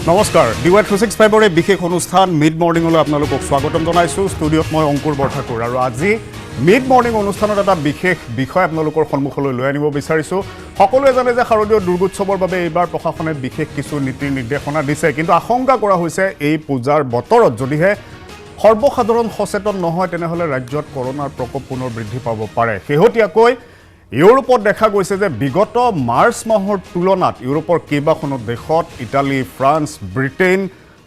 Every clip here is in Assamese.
নমস্কাৰ ডিৱাই 365 বিশেষ অনুষ্ঠান মিড মৰ্নিংলৈ আপোনালোকক স্বাগতম জনাইছোঁ ষ্টুডিঅ'ত মই অংকুৰ বৰঠাকুৰ আৰু আজি মিড মৰ্নিং অনুষ্ঠানত এটা বিশেষ বিষয় আপোনালোকৰ সন্মুখলৈ লৈ আনিব বিচাৰিছোঁ সকলোৱে জানে যে শাৰদীয় দুৰ্গোৎসৱৰ বাবে এইবাৰ প্ৰশাসনে বিশেষ কিছু নীতি নিৰ্দেশনা দিছে কিন্তু আশংকা কৰা হৈছে এই পূজাৰ বতৰত যদিহে সৰ্বসাধাৰণ সচেতন নহয় তেনেহ'লে ৰাজ্যত কৰোনাৰ প্ৰকোপ পুনৰ বৃদ্ধি পাব পাৰে শেহতীয়াকৈ ইউৰোপত দেখা গৈছে যে বিগত মাৰ্চ মাহৰ তুলনাত ইউৰোপৰ কেইবাখনো দেশত ইটালী ফ্ৰান্স ব্ৰিটেইন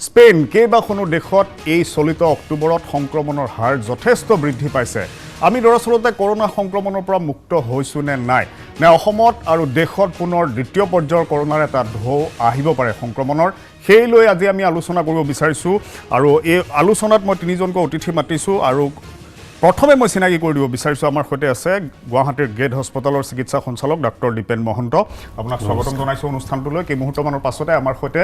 স্পেইন কেইবাখনো দেশত এই চলিত অক্টোবৰত সংক্ৰমণৰ হাৰ যথেষ্ট বৃদ্ধি পাইছে আমি দৰাচলতে কৰোনা সংক্ৰমণৰ পৰা মুক্ত হৈছোঁ নে নাই নে অসমত আৰু দেশত পুনৰ দ্বিতীয় পৰ্যায়ৰ কৰোনাৰ এটা ঢৌ আহিব পাৰে সংক্ৰমণৰ সেই লৈ আজি আমি আলোচনা কৰিব বিচাৰিছোঁ আৰু এই আলোচনাত মই তিনিজনকৈ অতিথি মাতিছোঁ আৰু প্ৰথমে মই চিনাকি কৰি দিব বিচাৰিছোঁ আমাৰ সৈতে আছে গুৱাহাটীৰ গেট হস্পিটেলৰ চিকিৎসা সঞ্চালক ডাক্তৰ দীপেন মহন্ত আপোনাক স্বাগতম জনাইছোঁ অনুষ্ঠানটোলৈ কেইমুহূৰ্তমানৰ পাছতে আমাৰ সৈতে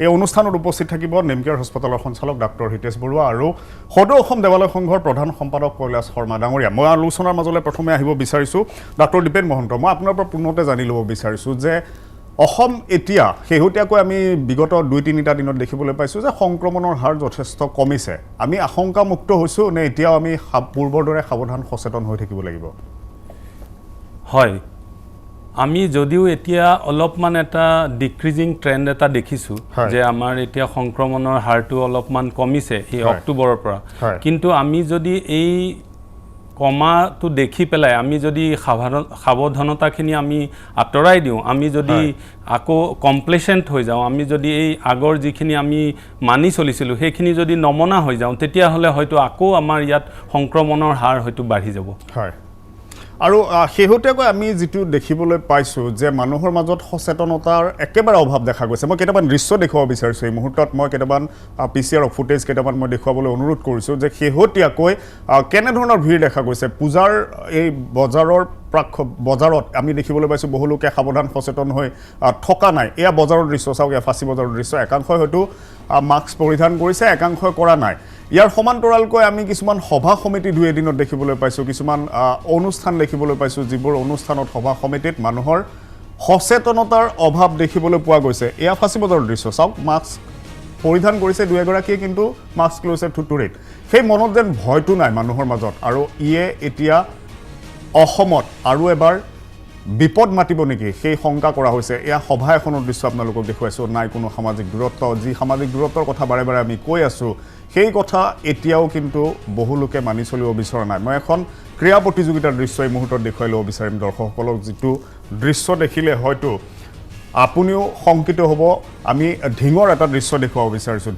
এই অনুষ্ঠানত উপস্থিত থাকিব নেমকেয়াৰ হস্পিটেলৰ সঞ্চালক ডাক্তৰ হিতেশ বৰুৱা আৰু সদৌ অসম দেৱালয় সংঘৰ প্ৰধান সম্পাদক কৈলাশ শৰ্মা ডাঙৰীয়া মই আলোচনাৰ মাজলৈ প্ৰথমে আহিব বিচাৰিছোঁ ডাক্তৰ দীপেন মহন্ত মই আপোনাৰ পৰা পুনতে জানি ল'ব বিচাৰিছোঁ যে অসম এতিয়া শেহতীয়াকৈ আমি বিগত 2-3টা দিনত দেখিবলৈ পাইছোঁ যে সংক্ৰমণৰ হাৰ যথেষ্ট কমিছে আমি আশংকামুক্ত হৈছোঁ নে এতিয়াও আমি পূৰ্বৰ দৰে সাৱধান সচেতন হৈ থাকিব লাগিব হয় আমি যদিও এতিয়া অলপমান এটা ডিক্ৰিজিং ট্ৰেন্ড এটা দেখিছোঁ যে আমাৰ এতিয়া সংক্ৰমণৰ হাৰটো অলপমান কমিছে এই অক্টোবৰৰ পৰা কিন্তু আমি যদি এই কমাটো দেখি পেলাই আমি যদি সাৱধানতাখিনি আমি আঁতৰাই দিওঁ আমি যদি আকৌ কমপ্লেচেণ্ট হৈ যাওঁ আমি যদি এই আগৰ যিখিনি আমি মানি চলিছিলোঁ সেইখিনি যদি নমনা হৈ যাওঁ তেতিয়াহ'লে হয়তো আকৌ আমাৰ ইয়াত সংক্ৰমণৰ হাৰ হয়তো বাঢ়ি যাব হয় আৰু শেহতীয়াকৈ আমি যিটো দেখিবলৈ পাইছোঁ যে মানুহৰ মাজত সচেতনতাৰ একেবাৰে অভাৱ দেখা গৈছে মই কেইটামান দৃশ্য দেখুৱাব বিচাৰিছোঁ এই মুহূৰ্তত মই কেইটামান PCR ফুটেজ কেইটামান মই দেখুৱাবলৈ অনুৰোধ কৰিছোঁ যে শেহতীয়াকৈ কেনেধৰণৰ ভিৰ দেখা গৈছে পূজাৰ এই বজাৰত আমি দেখিবলৈ পাইছোঁ বহু লোকে সাৱধান সচেতন হৈ থকা নাই এয়া বজাৰৰ দৃশ্য চাওক এয়া ফাঁচী বজাৰৰ দৃশ্য একাংশই হয়তো মাস্ক পৰিধান কৰিছে একাংশই কৰা নাই ইয়াৰ সমান্তৰালকৈ আমি কিছুমান সভা সমিতি 2 এদিনত দেখিবলৈ পাইছোঁ কিছুমান অনুষ্ঠান দেখিবলৈ পাইছোঁ যিবোৰ অনুষ্ঠানত সভা সমিতিত মানুহৰ সচেতনতাৰ অভাৱ দেখিবলৈ পোৱা গৈছে এয়া ফাঁচী বজাৰৰ দৃশ্য চাওক মাস্ক পৰিধান কৰিছে 2 এগৰাকীয়ে কিন্তু মাস্ক লৈছে থুতুৰিত সেই মনত যেন ভয়টো নাই মানুহৰ মাজত আৰু ইয়ে এতিয়া অসমত আৰু এবাৰ বিপদ মাতিব নেকি সেই শংকা কৰা হৈছে এয়া সভা এখনৰ দৃশ্য আপোনালোকক দেখুৱাইছোঁ নাই কোনো সামাজিক দূৰত্ব যি সামাজিক দূৰত্বৰ কথা বাৰে বাৰে আমি কৈ আছোঁ সেই কথা এতিয়াও কিন্তু বহু লোকে মানি চলিব বিচৰা নাই মই এখন ক্ৰীড়া প্ৰতিযোগিতাৰ দৃশ্য এই মুহূৰ্তত দেখুৱাই ল'ব বিচাৰিম দৰ্শকসকলক যিটো দৃশ্য দেখিলে হয়তো আপুনিও শংকিত হ'ব আমি ঢিঙৰ এটা দৃশ্য দেখুৱাব বিচাৰিছোঁ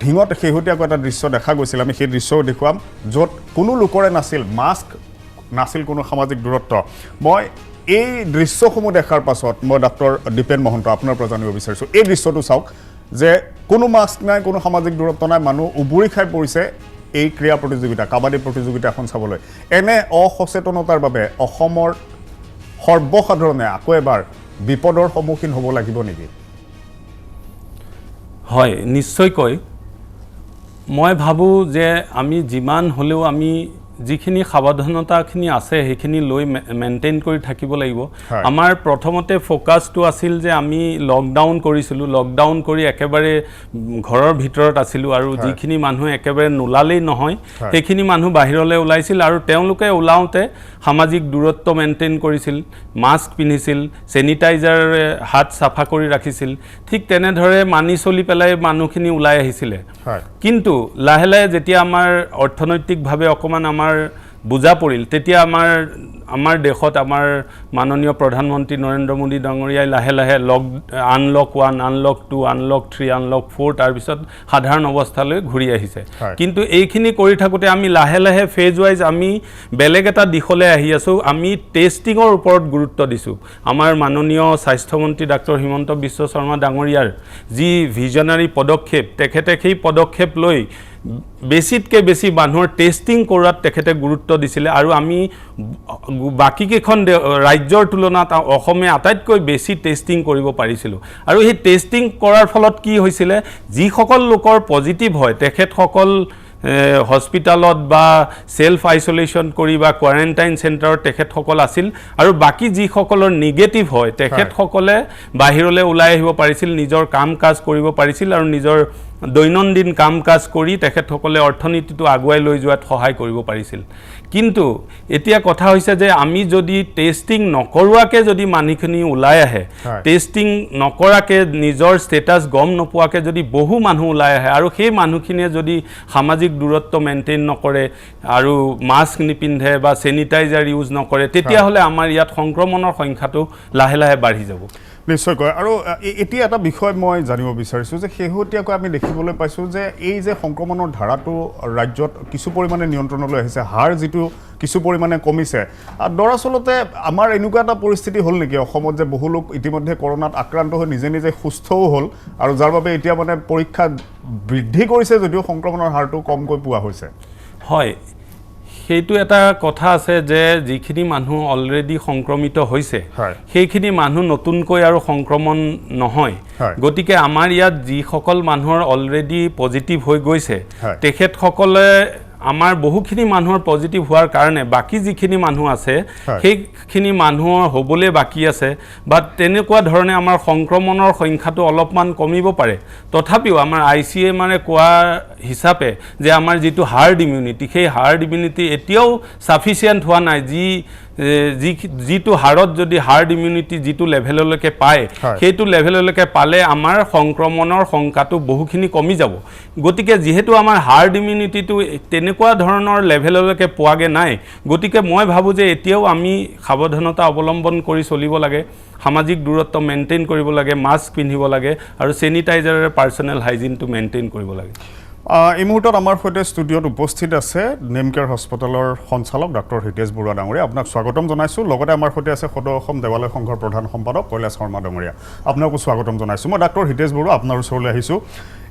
ঢিঙত শেহতীয়াকৈ এটা দৃশ্য দেখা গৈছিল আমি সেই দৃশ্যও দেখুৱাম য'ত কোনো লোকৰে নাছিল মাস্ক নাছিল কোনো সামাজিক দূৰত্ব মই এই দৃশ্যসমূহ দেখাৰ পাছত মই ডাক্তৰ দীপেন মহন্ত আপোনাৰ পৰা জানিব বিচাৰিছোঁ এই দৃশ্যটো চাওক যে কোনো মাস্ক নাই কোনো সামাজিক দূৰত্ব নাই মানুহ উবুৰি খাই পৰিছে এই ক্ৰীড়া প্ৰতিযোগিতা কাবাডী প্ৰতিযোগিতা এখন চাবলৈ এনে অসচেতনতাৰ বাবে অসমৰ সৰ্বসাধাৰণে আকৌ এবাৰ বিপদৰ সন্মুখীন হ'ব লাগিব নেকি হয় নিশ্চয়কৈ মই ভাবোঁ যে আমি যিমান হ'লেও আমি যিখিনি সাৱধানতাখিনি আছে সেইখিনি লৈ মেইনটেইন কৰি থাকিব লাগিব আমাৰ প্ৰথমতে ফ'কাছটো আছিল যে আমি লকডাউন কৰিছিলোঁ লকডাউন কৰি একেবাৰে ঘৰৰ ভিতৰত আছিলোঁ আৰু যিখিনি মানুহে একেবাৰে নোলালেই নহয় সেইখিনি মানুহ বাহিৰলৈ ওলাইছিল আৰু তেওঁলোকে ওলাওঁতে সামাজিক দূৰত্ব মেইনটেইন কৰিছিল মাস্ক পিন্ধিছিল চেনিটাইজাৰে হাত চাফা কৰি ৰাখিছিল ঠিক তেনেদৰে মানি চলি পেলাই মানুহখিনি ওলাই আহিছিলে কিন্তু লাহে লাহে যেতিয়া আমাৰ অৰ্থনৈতিকভাৱে অকণমান আমাৰ বুজা পৰিল তেতিয়া আমাৰ দেশত আমাৰ মাননীয় প্ৰধানমন্ত্ৰী নৰেন্দ্ৰ মোদী ডাঙৰীয়াই লাহে লাহে আনলক 1 আনলক 2 আনলক 3 আনলক 4 তাৰপিছত সাধাৰণ অৱস্থালৈ ঘূৰি আহিছে কিন্তু এইখিনি কৰি থাকোঁতে আমি লাহে লাহে ফেজ ৱাইজ আমি বেলেগ এটা দিশলৈ আহি আছোঁ আমি টেষ্টিঙৰ ওপৰত গুৰুত্ব দিছোঁ আমাৰ মাননীয় স্বাস্থ্যমন্ত্ৰী ডাক্তৰ হিমন্ত বিশ্ব শৰ্মা ডাঙৰীয়াৰ যি ভিজনাৰী পদক্ষেপ তেখেতে সেই পদক্ষেপ লৈ বেছিতকৈ বেছি মানুহৰ টেষ্টিং কৰাত তেখেতে গুৰুত্ব দিছিলে আৰু আমি বাকীকেইখন ৰাজ্যৰ তুলনাত অসমে আটাইতকৈ বেছি টেষ্টিং কৰিব পাৰিছিলোঁ আৰু সেই টেষ্টিং কৰাৰ ফলত কি হৈছিলে যিসকল লোকৰ পজিটিভ হয় তেখেতসকল হস্পিটালত বা সেলফ আইসোলেশন কৰি বা কোৱাৰেণ্টাইন চেণ্টাৰত তেখেতসকল আছিল আৰু বাকী যিসকলৰ নিগেটিভ হয় তেখেতসকলে বাহিৰলৈ ওলাই আহিব পাৰিছিল নিজৰ কাম কাজ কৰিব পাৰিছিল আৰু নিজৰ দৈনন্দিন কাম কাজ কৰি তেখেতসকলে অৰ্থনীতিটো আগুৱাই লৈ যোৱাত সহায় কৰিব পাৰিছিল কিন্তু এতিয়া কথা হৈছে যে আমি যদি টেষ্টিং নকৰোৱাকৈ যদি মানুহখিনি ওলাই আহে টেষ্টিং নকৰাকৈ নিজৰ ষ্টেটাছ গম নোপোৱাকৈ যদি বহু মানুহ ওলাই আহে আৰু সেই মানুহখিনিয়ে যদি সামাজিক দূৰত্ব মেইনটেইন নকৰে আৰু মাস্ক নিপিন্ধে বা চেনিটাইজাৰ ইউজ নকৰে তেতিয়াহ'লে আমাৰ ইয়াত সংক্ৰমণৰ সংখ্যাটো লাহে লাহে বাঢ়ি যাব নিশ্চয়কৈ আৰু এতিয়া এটা বিষয় মই জানিব বিচাৰিছোঁ যে শেহতীয়াকৈ আমি দেখিবলৈ পাইছোঁ যে এই যে সংক্ৰমণৰ ধাৰাটো ৰাজ্যত কিছু পৰিমাণে নিয়ন্ত্ৰণলৈ আহিছে হাৰ যিটো কিছু পৰিমাণে কমিছে দৰাচলতে আমাৰ এনেকুৱা এটা পৰিস্থিতি হ'ল নেকি অসমত যে বহু লোক ইতিমধ্যে কৰোণাত আক্ৰান্ত হৈ নিজে নিজে সুস্থও হ'ল আৰু যাৰ বাবে এতিয়া মানে পৰীক্ষা বৃদ্ধি কৰিছে যদিও সংক্ৰমণৰ হাৰটো কমকৈ পোৱা হৈছে হয় সেইটো এটা কথা আছে যে যিখিনি মানুহ অলৰেডি সংক্ৰমিত হৈছে সেইখিনি মানুহ নতুনকৈ আৰু সংক্ৰমণ নহয় গতিকে আমাৰ ইয়াত যিসকল মানুহৰ অলৰেডি পজিটিভ হৈ গৈছে তেখেতসকলে আমাৰ বহুখিনি মানুহৰ পজিটিভ হোৱাৰ কাৰণে বাকি যিখিনি মানুহ আছে সেইখিনি মানুহৰ হ'বলৈ বাকি আছে বা তেনেকুৱা ধৰণে আমাৰ সংক্ৰমণৰ সংখ্যাটো অলপমান কমিব পাৰে তথাপিও আমাৰ ICMR কোৱা হিচাপে যে আমাৰ যিটো হাৰ্ড ইমিউনিটি সেই হাৰ্ড ইমিউনিটি এতিয়াও সাফিচিয়েন্ট হোৱা নাই যিটো হাৰত যদি হাৰ্ড ইমিউনিটি যিটো লেভেললৈকে পায় সেইটো লেভেললৈকে পালে আমাৰ সংক্ৰমণৰ সংখ্যাটো বহুখিনি কমি যাব গতিকে যিহেতু আমাৰ হাৰ্ড ইমিউনিটিটো তেনেকুৱা ধৰণৰ লেভেললৈকে পোৱাগে নাই গতিকে মই ভাবো যে এতিয়াও আমি সাৱধানতা অৱলম্বন কৰি চলিব লাগে সামাজিক দূৰত্ব মেইনটেইন কৰিব লাগে মাস্ক পিন্ধিব লাগে আৰু চেনিটাইজাৰেৰে পাৰ্সোনেল হাইজিনটো মেইনটেইন কৰিব লাগে এই মুহূৰ্তত আমাৰ সৈতে ষ্টুডিঅ'ত উপস্থিত আছে নেমকেয়াৰ হস্পিটেলৰ সঞ্চালক ডক্টৰ হিতেশ বৰুৱা ডাঙৰীয়া আপোনাক স্বাগতম জনাইছোঁ লগতে আমাৰ সৈতে আছে সদৌ অসম দেৱালয় সংঘৰ প্ৰধান সম্পাদক কৈলাশ শৰ্মা ডাঙৰীয়া আপোনাকো স্বাগতম জনাইছোঁ মই ডক্টৰ হিতেশ বৰুৱা আপোনাৰ ওচৰলৈ আহিছোঁ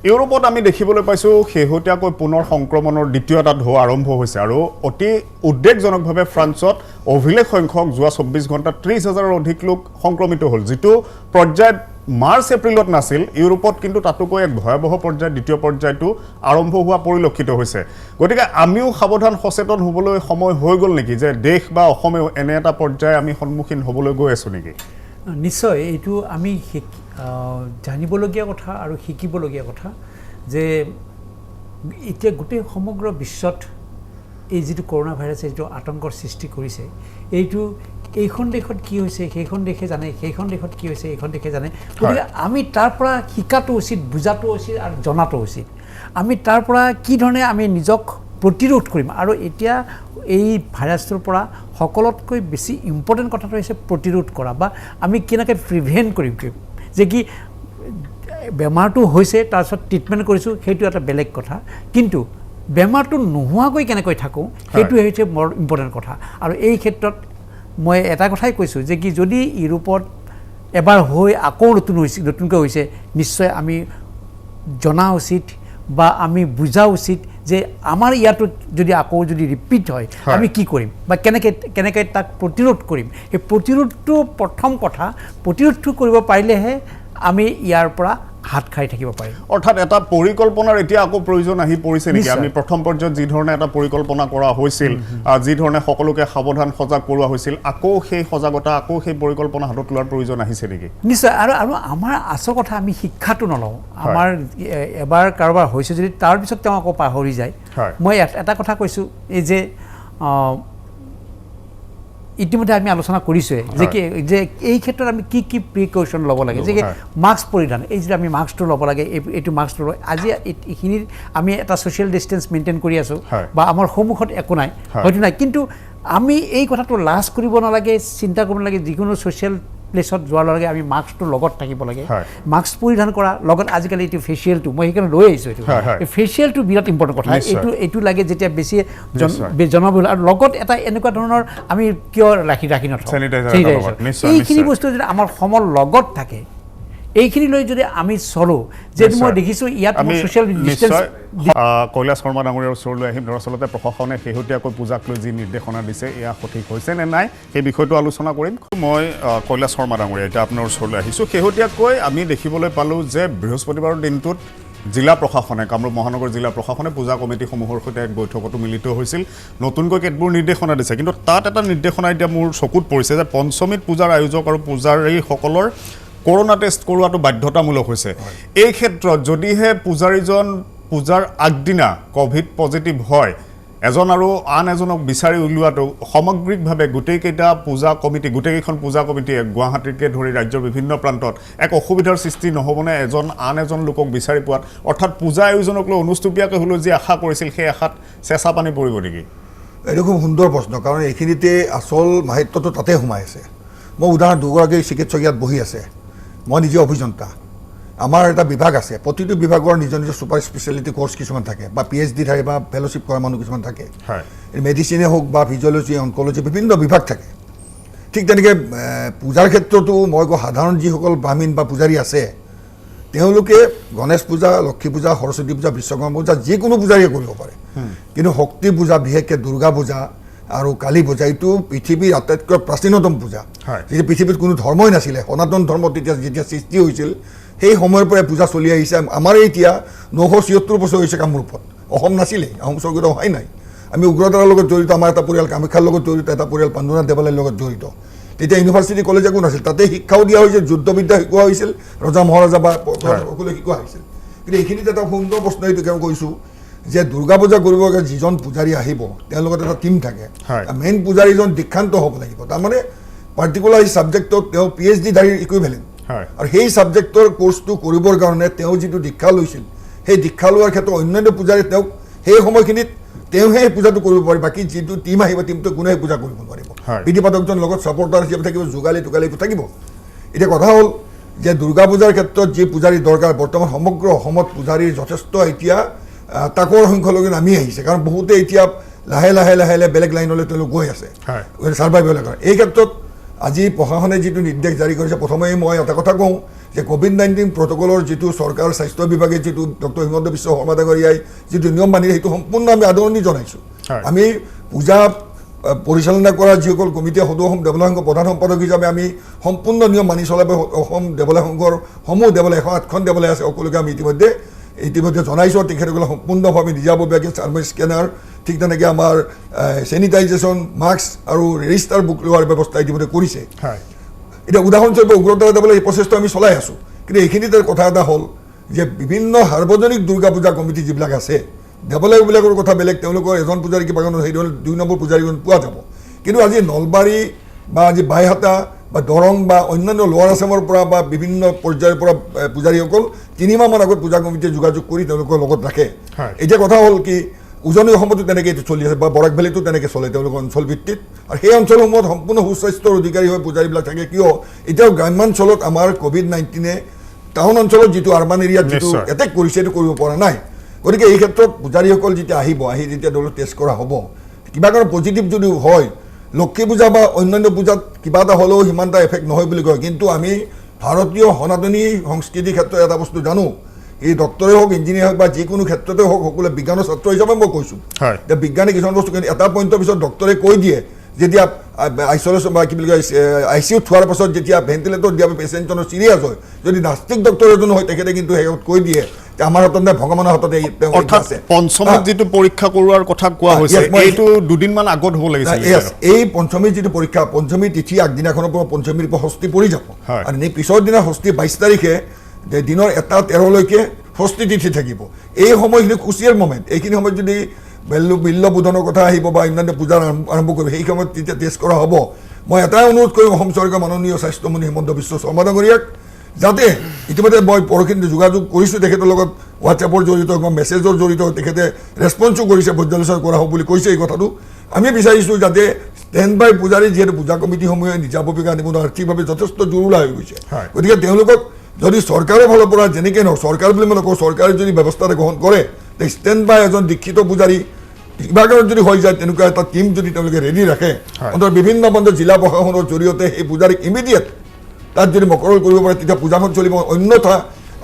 ইউৰোপত আমি দেখিবলৈ পাইছোঁ শেহতীয়াকৈ পুনৰ সংক্ৰমণৰ দ্বিতীয় এটা ঢৌ আৰম্ভ হৈছে আৰু অতি উদ্বেগজনকভাৱে ফ্ৰান্সত অভিলেখ সংখ্যক যোৱা 24 ঘণ্টাত 30,000ৰ অধিক লোক সংক্ৰমিত হ'ল যিটো পৰ্যায়ত মাৰ্চ এপ্ৰিলত নাছিল ইউৰোপত কিন্তু তাতোকৈ এক ভয়াবহ পৰ্যায় দ্বিতীয় পৰ্যায়টো আৰম্ভ হোৱা পৰিলক্ষিত হৈছে গতিকে আমিও সাৱধান সচেতন হ'বলৈ সময় হৈ গ'ল নেকি যে দেশ বা অসমেও এনে এটা পৰ্যায় আমি সন্মুখীন হ'বলৈ গৈ আছোঁ নেকি নিশ্চয় এইটো আমি জানিবলগীয়া কথা আৰু শিকিবলগীয়া কথা যে এতিয়া গোটেই সমগ্ৰ বিশ্বত এই যিটো কৰোনা ভাইৰাছে যিটো আতংকৰ সৃষ্টি কৰিছে এইটো এইখন দেশত কি হৈছে সেইখন দেশে জানে সেইখন দেশত কি হৈছে এইখন দেশে জানে গতিকে আমি তাৰ পৰা শিকাটো উচিত বুজাটো উচিত আৰু জনাটো উচিত আমি তাৰ পৰা কি ধৰণে আমি নিজক প্ৰতিৰোধ কৰিম আৰু এতিয়া এই ভাইৰাছটোৰ পৰা সকলোতকৈ বেছি ইম্পৰ্টেণ্ট কথাটো হৈছে প্ৰতিৰোধ কৰা বা আমি কেনেকৈ প্ৰিভেণ্ট কৰিম যে কি বেমাৰটো হৈছে তাৰপিছত ট্ৰিটমেণ্ট কৰিছোঁ সেইটো এটা বেলেগ কথা কিন্তু বেমাৰটো নোহোৱাকৈ কেনেকৈ থাকোঁ সেইটোৱে হৈছে বৰ ইম্পৰ্টেণ্ট কথা আৰু এই ক্ষেত্ৰত মই এটা কথাই কৈছোঁ যে কি যদি ইউৰোপত এবাৰ হৈ আকৌ নতুনকৈ হৈছে নিশ্চয় আমি জনা উচিত বা আমি বুজা উচিত যে আমাৰ ইয়াতো যদি আকৌ যদি ৰিপিট হয় আমি কি কৰিম বা কেনেকৈ তাক প্ৰতিৰোধ কৰিম এই প্ৰতিৰোধটো প্ৰথম কথা প্ৰতিৰোধটো কৰিব পাৰিলেহে আমি ইয়াৰ পৰা হাত খাই থাকিব পাৰিম অৰ্থাৎ এটা পৰিকল্পনাৰ এতিয়া আকৌ প্ৰয়োজন আহি পৰিছে নেকি আমি প্ৰথম পৰ্যায়ত যি ধৰণে এটা পৰিকল্পনা কৰা হৈছিল যি ধৰণে সকলোকে সাৱধান সজাগ কৰোৱা হৈছিল আকৌ সেই সজাগতা আকৌ সেই পৰিকল্পনা হাতত লোৱাৰ প্ৰয়োজন আহিছে নেকি নিশ্চয় আৰু আমাৰ আচল কথা আমি শিক্ষাটো নলওঁ আমাৰ এবাৰ কাৰোবাৰ হৈছে যদি তাৰপিছত তেওঁ আকৌ পাহৰি যায় মই এটা কথা কৈছোঁ এই যে ইতিমধ্যে আমি আলোচনা কৰিছোঁৱে যে এই ক্ষেত্ৰত আমি কি কি প্ৰিকশ্যন ল'ব লাগে যে মাস্ক পৰিধান এই যে আমি মাস্কটো ল'ব লাগে এইটো মাস্কটো লৈ আজি এইখিনিত আমি এটা ছ'চিয়েল ডিষ্টেঞ্চ মেইনটেইন কৰি আছোঁ বা আমাৰ সন্মুখত একো নাই হয়তো নাই কিন্তু আমি এই কথাটো লাজ কৰিব নালাগে চিন্তা কৰিব নালাগে যিকোনো ছ'চিয়েল প্লেছত যোৱাৰ লগে আমি মাস্কটো লগত থাকিব লাগে মাস্ক পৰিধান কৰা লগত আজিকালি এইটো ফেচিয়েলটো মই সেইকাৰণে লৈ আহিছোঁ এইটো ফেচিয়েলটো বিৰাট ইম্পৰ্টেণ্ট কথা এইটো লাগে যেতিয়া বেছি জনবহুল আৰু লগত এটা এনেকুৱা ধৰণৰ আমি কিয় ৰাখি নথওঁ এইখিনি বস্তু যদি আমাৰ সমৰ লগত থাকে এইখিনি লৈ যদি আমি চলোঁ যে মই দেখিছোঁ ইয়াত ছ'চিয়েল ডিষ্টেঞ্চ কৈলাশ শৰ্মা ডাঙৰীয়াৰ ওচৰলৈ আহিম দৰাচলতে প্ৰশাসনে শেহতীয়াকৈ পূজাক লৈ যি নিৰ্দেশনা দিছে এয়া সঠিক হৈছে নে নাই সেই বিষয়টো আলোচনা কৰিম মই কৈলাশ শৰ্মা ডাঙৰীয়া এতিয়া আপোনাৰ ওচৰলৈ আহিছোঁ শেহতীয়াকৈ আমি দেখিবলৈ পালোঁ যে বৃহস্পতিবাৰৰ দিনটোত জিলা প্ৰশাসনে কামৰূপ মহানগৰ জিলা প্ৰশাসনে পূজা কমিটিসমূহৰ সৈতে এক বৈঠকতো মিলিত হৈছিল নতুনকৈ কেতবোৰ নিৰ্দেশনা দিছে কিন্তু তাত এটা নিৰ্দেশনা এতিয়া মোৰ চকুত পৰিছে যে পঞ্চমীত পূজাৰ আয়োজক আৰু পূজাৰীসকলৰ কৰোনা টেষ্ট কৰোৱাটো বাধ্যতামূলক হৈছে এই ক্ষেত্ৰত যদিহে পূজাৰীজন পূজাৰ আগদিনা কোভিড পজিটিভ হয় এজন আৰু আন এজনক বিচাৰি উলিওৱাটো সামগ্ৰিকভাৱে গোটেইকেইটা পূজা কমিটি গোটেইকেইখন পূজা কমিটিয়ে গুৱাহাটীকে ধৰি ৰাজ্যৰ বিভিন্ন প্ৰান্তত এক অসুবিধাৰ সৃষ্টি নহ'বনে এজন আন এজন লোকক বিচাৰি পোৱাত অৰ্থাৎ পূজা আয়োজনক লৈ অনুষ্টুপীয়াকৈ হ'লেও যি আশা কৰিছিল সেই আশাত চেঁচা পানী পৰিব নেকি এইটো খুব সুন্দৰ প্ৰশ্ন কাৰণ এইখিনিতে আচল মাহিত্যটো তাতে সোমাই আছে মই উদাহৰণ দুগৰাকী চিকিৎসক ইয়াত বহি আছে মই নিজে অভিযন্তা আমাৰ এটা বিভাগ আছে প্ৰতিটো বিভাগৰ নিজৰ নিজৰ ছুপাৰ স্পেচিয়েলিটি কোৰ্চ কিছুমান থাকে বা PhD থাকে বা ফেলোশ্বিপ কৰা মানুহ কিছুমান থাকে মেডিচিনে হওক বা ফিজিঅ'লজি অনকলজি বিভিন্ন বিভাগ থাকে ঠিক তেনেকৈ পূজাৰ ক্ষেত্ৰতো মই কওঁ সাধাৰণ যিসকল ব্ৰাহ্মণ বা পূজাৰী আছে তেওঁলোকে গণেশ পূজা লক্ষ্মী পূজা সৰস্বতী পূজা বিশ্বকৰ্মা পূজা যিকোনো পূজাৰীয়ে কৰিব পাৰে কিন্তু শক্তি পূজা বিশেষকৈ দুৰ্গা পূজা আৰু কালী পূজা এইটো পৃথিৱীৰ আটাইতকৈ প্ৰাচীনতম পূজা যেতিয়া পৃথিৱীত কোনো ধৰ্মই নাছিলে সনাতন ধৰ্ম তেতিয়া যেতিয়া সৃষ্টি হৈছিল সেই সময়ৰ পৰাই পূজা চলি আহিছে আমাৰ এতিয়া 976 বছৰ হৈছে কামৰূপত অসম নাছিলে আহোম স্বৰ্গত হোৱাই নাই আমি উগ্ৰতাৰ লগত জড়িত আমাৰ এটা পৰিয়াল কামাখ্যাৰ লগত জড়িত এটা পৰিয়াল পাণ্ডুনাথ দেৱালয়ৰ লগত জড়িত তেতিয়া ইউনিভাৰ্চিটি কলেজ একো নাছিল তাতে শিক্ষাও দিয়া হৈছিল যুদ্ধবিদ্যা শিকোৱা হৈছিল ৰজা মহাৰজা বা সকলোৱে শিকোৱা হৈছিল কিন্তু এইখিনিত এটা সুন্দৰ প্ৰশ্ন এইটো কিয় কৈছোঁ যে দুৰ্গা পূজা কৰিব যিজন পূজাৰী আহিব তেওঁৰ লগত এটা টিম থাকে মেইন পূজাৰীজন দীক্ষান্ত হ'ব লাগিব তাৰমানে পাৰ্টিকুলাৰ এই ছাবজেক্টত তেওঁ PhD ধাৰী ইকুইভেলেণ্ট আৰু সেই ছাবজেক্টৰ কোৰ্চটো কৰিবৰ কাৰণে তেওঁ যিটো দীক্ষা লৈছিল সেই দীক্ষা লোৱাৰ ক্ষেত্ৰত অন্যান্য পূজাৰী তেওঁক সেই সময়খিনিত তেওঁহে সেই পূজাটো কৰিব পাৰে বাকী যিটো টিম আহিব টিমটো কোনেও পূজা কৰিব নোৱাৰিব বিধিপাঠকজন লগত ছাপৰ্টাৰ হিচাপে থাকিব যোগালী টোগালী থাকিব এতিয়া কথা হ'ল যে দুৰ্গা পূজাৰ ক্ষেত্ৰত যি পূজাৰী দৰকাৰ বৰ্তমান সমগ্ৰ অসমত পূজাৰীৰ যথেষ্ট এতিয়া তাকৰ সংখ্যালকে নামি আহিছে কাৰণ বহুতে এতিয়া লাহে লাহে লাহে লাহে বেলেগ লাইনলৈ তেওঁলোক গৈ আছে ছাৰ্ভাইভেলৰ কাৰণে এই ক্ষেত্ৰত আজি প্ৰশাসনে যিটো নিৰ্দেশ জাৰি কৰিছে প্ৰথমে মই এটা কথা কওঁ যে COVID-19 প্ৰট'কলৰ যিটো চৰকাৰ স্বাস্থ্য বিভাগে যিটো ডক্টৰ হিমন্ত বিশ্ব শৰ্মা ডাঙৰীয়াই যিটো নিয়ম মানি সেইটো সম্পূৰ্ণ আমি আদৰণি জনাইছোঁ আমি পূজা পৰিচালনা কৰা যিসকল কমিটিয়ে সদৌ অসম দেৱালয় সংঘৰ প্ৰধান সম্পাদক হিচাপে আমি সম্পূৰ্ণ নিয়ম মানি চলাব অসম দেৱালয় সংঘৰ সমূহ দেৱালয় 108খন দেৱালয় আছে সকলোকে আমি ইতিমধ্যে জনাইছোঁ তেখেতসকলে সম্পূৰ্ণভাৱে নিজাববীয়াকৈ থাৰ্মেল স্কেনাৰ ঠিক তেনেকৈ আমাৰ চেনিটাইজেশ্যন মাস্ক আৰু ৰেজিষ্টাৰ বুক লোৱাৰ ব্যৱস্থা ইতিমধ্যে কৰিছে এতিয়া উদাহৰণস্বৰূপে উগ্ৰতাৰা দেৱালয় এই প্ৰচেষ্টা আমি চলাই আছোঁ কিন্তু এইখিনিতে কথা এটা হ'ল যে বিভিন্ন সাৰ্বজনিক দুৰ্গা পূজা কমিটি যিবিলাক আছে দেৱালয়বিলাকৰ কথা বেলেগ তেওঁলোকৰ এজন পূজাৰী কিবা কাৰণে সেই 2 নম্বৰ পূজাৰীজন পোৱা যাব কিন্তু আজি নলবাৰী বা আজি বাইহাটা বা দৰং বা অন্যান্য লোৱাৰ আছামৰ পৰা বা বিভিন্ন পৰ্যায়ৰ পৰা পূজাৰীসকল 3 মাহমান আগত পূজা কমিটিয়ে যোগাযোগ কৰি তেওঁলোকৰ লগত ৰাখে এতিয়া কথা হ'ল কি উজনি অসমতো তেনেকৈ এইটো চলি আছে বা বৰাক ভেলীতো তেনেকৈ চলে তেওঁলোকৰ অঞ্চল ভিত্তিত আৰু সেই অঞ্চলসমূহত সম্পূৰ্ণ সুস্বাস্থ্যৰ অধিকাৰী হৈ পূজাৰীবিলাক থাকে কিয় এতিয়াও গ্ৰাম্যাঞ্চলত আমাৰ COVID-19-এ টাউন অঞ্চলত যিটো আৰ্বান এৰিয়াত যিটো এটেক কৰিছে সেইটো কৰিব পৰা নাই গতিকে এই ক্ষেত্ৰত পূজাৰীসকল যেতিয়া আহি যেতিয়া তেওঁলোক টেষ্ট কৰা হ'ব কিবা কাৰণ পজিটিভ যদি হয় লক্ষ্মী পূজা বা অন্যান্য পূজাত কিবা এটা হ'লেও সিমান এটা এফেক্ট নহয় বুলি কয় কিন্তু আমি ভাৰতীয় সনাতনী সংস্কৃতিৰ ক্ষেত্ৰত এটা বস্তু জানো এই ডক্টৰে হওক ইঞ্জিনিয়াৰ হওক বা যিকোনো ক্ষেত্ৰতে হওক সকলোৱে বিজ্ঞানৰ ছাত্ৰ হিচাপে মই কৈছোঁ এতিয়া বিজ্ঞানে কিছুমান বস্তু এটা পইণ্টৰ পিছত ডক্টৰে কৈ দিয়ে যেতিয়া আইচলেশ্যন বা কি বুলি কয় ICUত থোৱাৰ পাছত যেতিয়া ভেণ্টিলেটৰ দিয়া পেচেণ্টজনৰ চিৰিয়াছ হয় যদি নাস্তিক ডক্টৰ এজন হয় তেখেতে কিন্তু শেষত কৈ দিয়ে যে আমাৰ হাতত নাই ভগৱানৰ হাততে অৰ্থাৎ পঞ্চমীত যিটো পৰীক্ষা কৰোৱাৰ কথা কোৱা হৈছে এইটো দুদিনমান আগত হ'ব লাগিছিল এই পঞ্চমীৰ যিটো পৰীক্ষা পঞ্চমী তিথি আগদিনাখনৰ পৰা পঞ্চমীৰ পৰা ষষ্ঠী পৰি যাব আৰু পিছৰ দিনা ষষ্ঠী 22 তাৰিখে দিনৰ 1-13লৈকে ষষ্ঠী তিথি থাকিব এই সময়খিনি খুচিয়াৰ মমেণ্ট এইখিনি সময়ত যদি বিল্ল বোধনৰ কথা আহিব বা অন্যান্য পূজা আৰম্ভ কৰিব সেই সময়ত তেতিয়া টেষ্ট কৰা হ'ব মই এটাই অনুৰোধ কৰিম অসম চৰকাৰৰ মাননীয় স্বাস্থ্যমন্ত্ৰী হিমন্ত বিশ্ব শৰ্মা ডাঙৰীয়াক যাতে ইতিমধ্যে মই পৰখিনি যোগাযোগ কৰিছোঁ তেখেতৰ লগত হোৱাটছএপৰ জৰিয়তে বা মেছেজৰ জৰিয়তে তেখেতে ৰেছপন্সো কৰিছে পৰ্যালোচনা কৰা হ'ব বুলি কৈছে এই কথাটো আমি বিচাৰিছোঁ যাতে ষ্টেণ্ড বাই পূজাৰী যিহেতু পূজা কমিটিসমূহে নিজাববীয়াকৈ আনিব আৰ্থিকভাৱে যথেষ্ট জৰুলা হৈ গৈছে গতিকে তেওঁলোকক যদি চৰকাৰৰ ফালৰ পৰা যেনেকৈ নহওক চৰকাৰ বুলি মই নকওঁ চৰকাৰে যদি ব্যৱস্থা এটা গ্ৰহণ কৰে ষ্টেণ্ড বাই এজন দীক্ষিত পূজাৰী কিবা কাৰণত যদি হৈ যায় তেনেকুৱা এটা টিম যদি তেওঁলোকে ৰেডি ৰাখে অন্তত বিভিন্ন পৰ্যায়ত জিলা প্ৰশাসনৰ জৰিয়তে সেই পূজাৰীক ইমিডিয়েট তাত যদি মকৰল কৰিব পাৰে তেতিয়া পূজাখন চলিব অন্যথা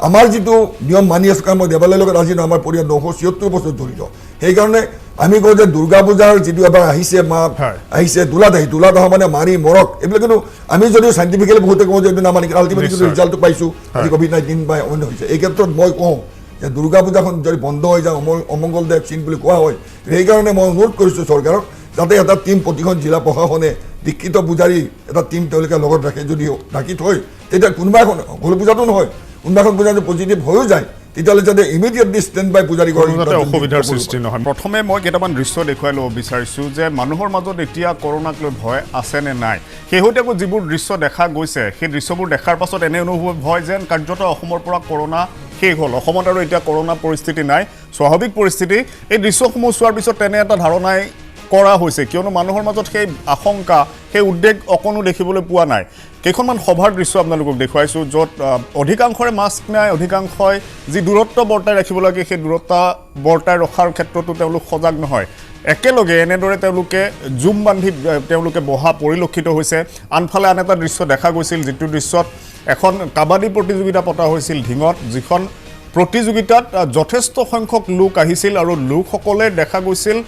আমাৰ যিটো নিয়ম মানি আছোঁ কাৰণ মই দেৱালয়ৰ লগত আজি আমাৰ পৰিয়াল 976 বছৰ জড়িত সেইকাৰণে আমি কওঁ যে দুৰ্গা পূজাৰ যিটো এবাৰ আহিছে আহিছে দোলাদাহ মানে মাৰি মৰক এইবিলাক কিন্তু আমি যদিও চাইণ্টিফিকেলি বহুতে কওঁ যে এইটো নামানি আল্টিমেটলি কিন্তু ৰিজাল্টটো পাইছোঁ আজি COVID-19 বা অন্য হৈছে এই ক্ষেত্ৰত মই কওঁ যে যে দুৰ্গা পূজাখন যদি বন্ধ হৈ যায় অমংগলদায়ক চিন বুলি কোৱা হয় সেইকাৰণে মই অনুৰোধ কৰিছোঁ চৰকাৰক যাতে এটা টীম প্ৰতিখন জিলা প্ৰশাসনে দীক্ষিত পূজাৰী এটা টীম তেওঁলোকে লগত ৰাখে যদি ৰাখি থয় তেতিয়া কোনোবা এখন সকলো পূজাটো নহয় কোনোবা এখন পূজা যদি পজিটিভ হৈও যায় তেতিয়াহ'লে যাতে ইমিডিয়েটলি ষ্টেণ্ড বাই পূজাৰীগৰাকী যাতে অসুবিধাৰ সৃষ্টি নহয় প্ৰথমে মই কেইটামান দৃশ্য দেখুৱাই ল'ব বিচাৰিছোঁ যে মানুহৰ মাজত এতিয়া কৰোণাক লৈ ভয় আছে নে নাই শেহতীয়াকৈ যিবোৰ দৃশ্য দেখা গৈছে সেই দৃশ্যবোৰ দেখাৰ পাছত এনে অনুভৱ হয় যেন কাৰ্যত অসমৰ পৰা কৰোণা শেষ হ'ল অসমত আৰু এতিয়া কৰোণা পৰিস্থিতি নাই স্বাভাৱিক পৰিস্থিতি এই দৃশ্যসমূহ চোৱাৰ পিছত তেনে এটা ধাৰণাই কৰা হৈছে কিয়নো মানুহৰ মাজত সেই আশংকা সেই উদ্বেগ অকণো দেখিবলৈ পোৱা নাই কেইখনমান সভাৰ দৃশ্য আপোনালোকক দেখুৱাইছোঁ য'ত অধিকাংশৰে মাস্ক নাই অধিকাংশই যি দূৰত্ব বৰ্তাই ৰাখিব লাগে সেই দূৰত্ব বৰ্তাই ৰখাৰ ক্ষেত্ৰতো তেওঁলোক সজাগ নহয় একেলগে এনেদৰে তেওঁলোকে জুম বান্ধি তেওঁলোকে বহা পৰিলক্ষিত হৈছে আনফালে আন এটা দৃশ্য দেখা গৈছিল যিটো দৃশ্যত এখন কাবাডী প্ৰতিযোগিতা পতা হৈছিল ঢিঙত যিখন প্ৰতিযোগিতাত যথেষ্ট সংখ্যক লোক আহিছিল আৰু লোকসকলে দেখা গৈছিল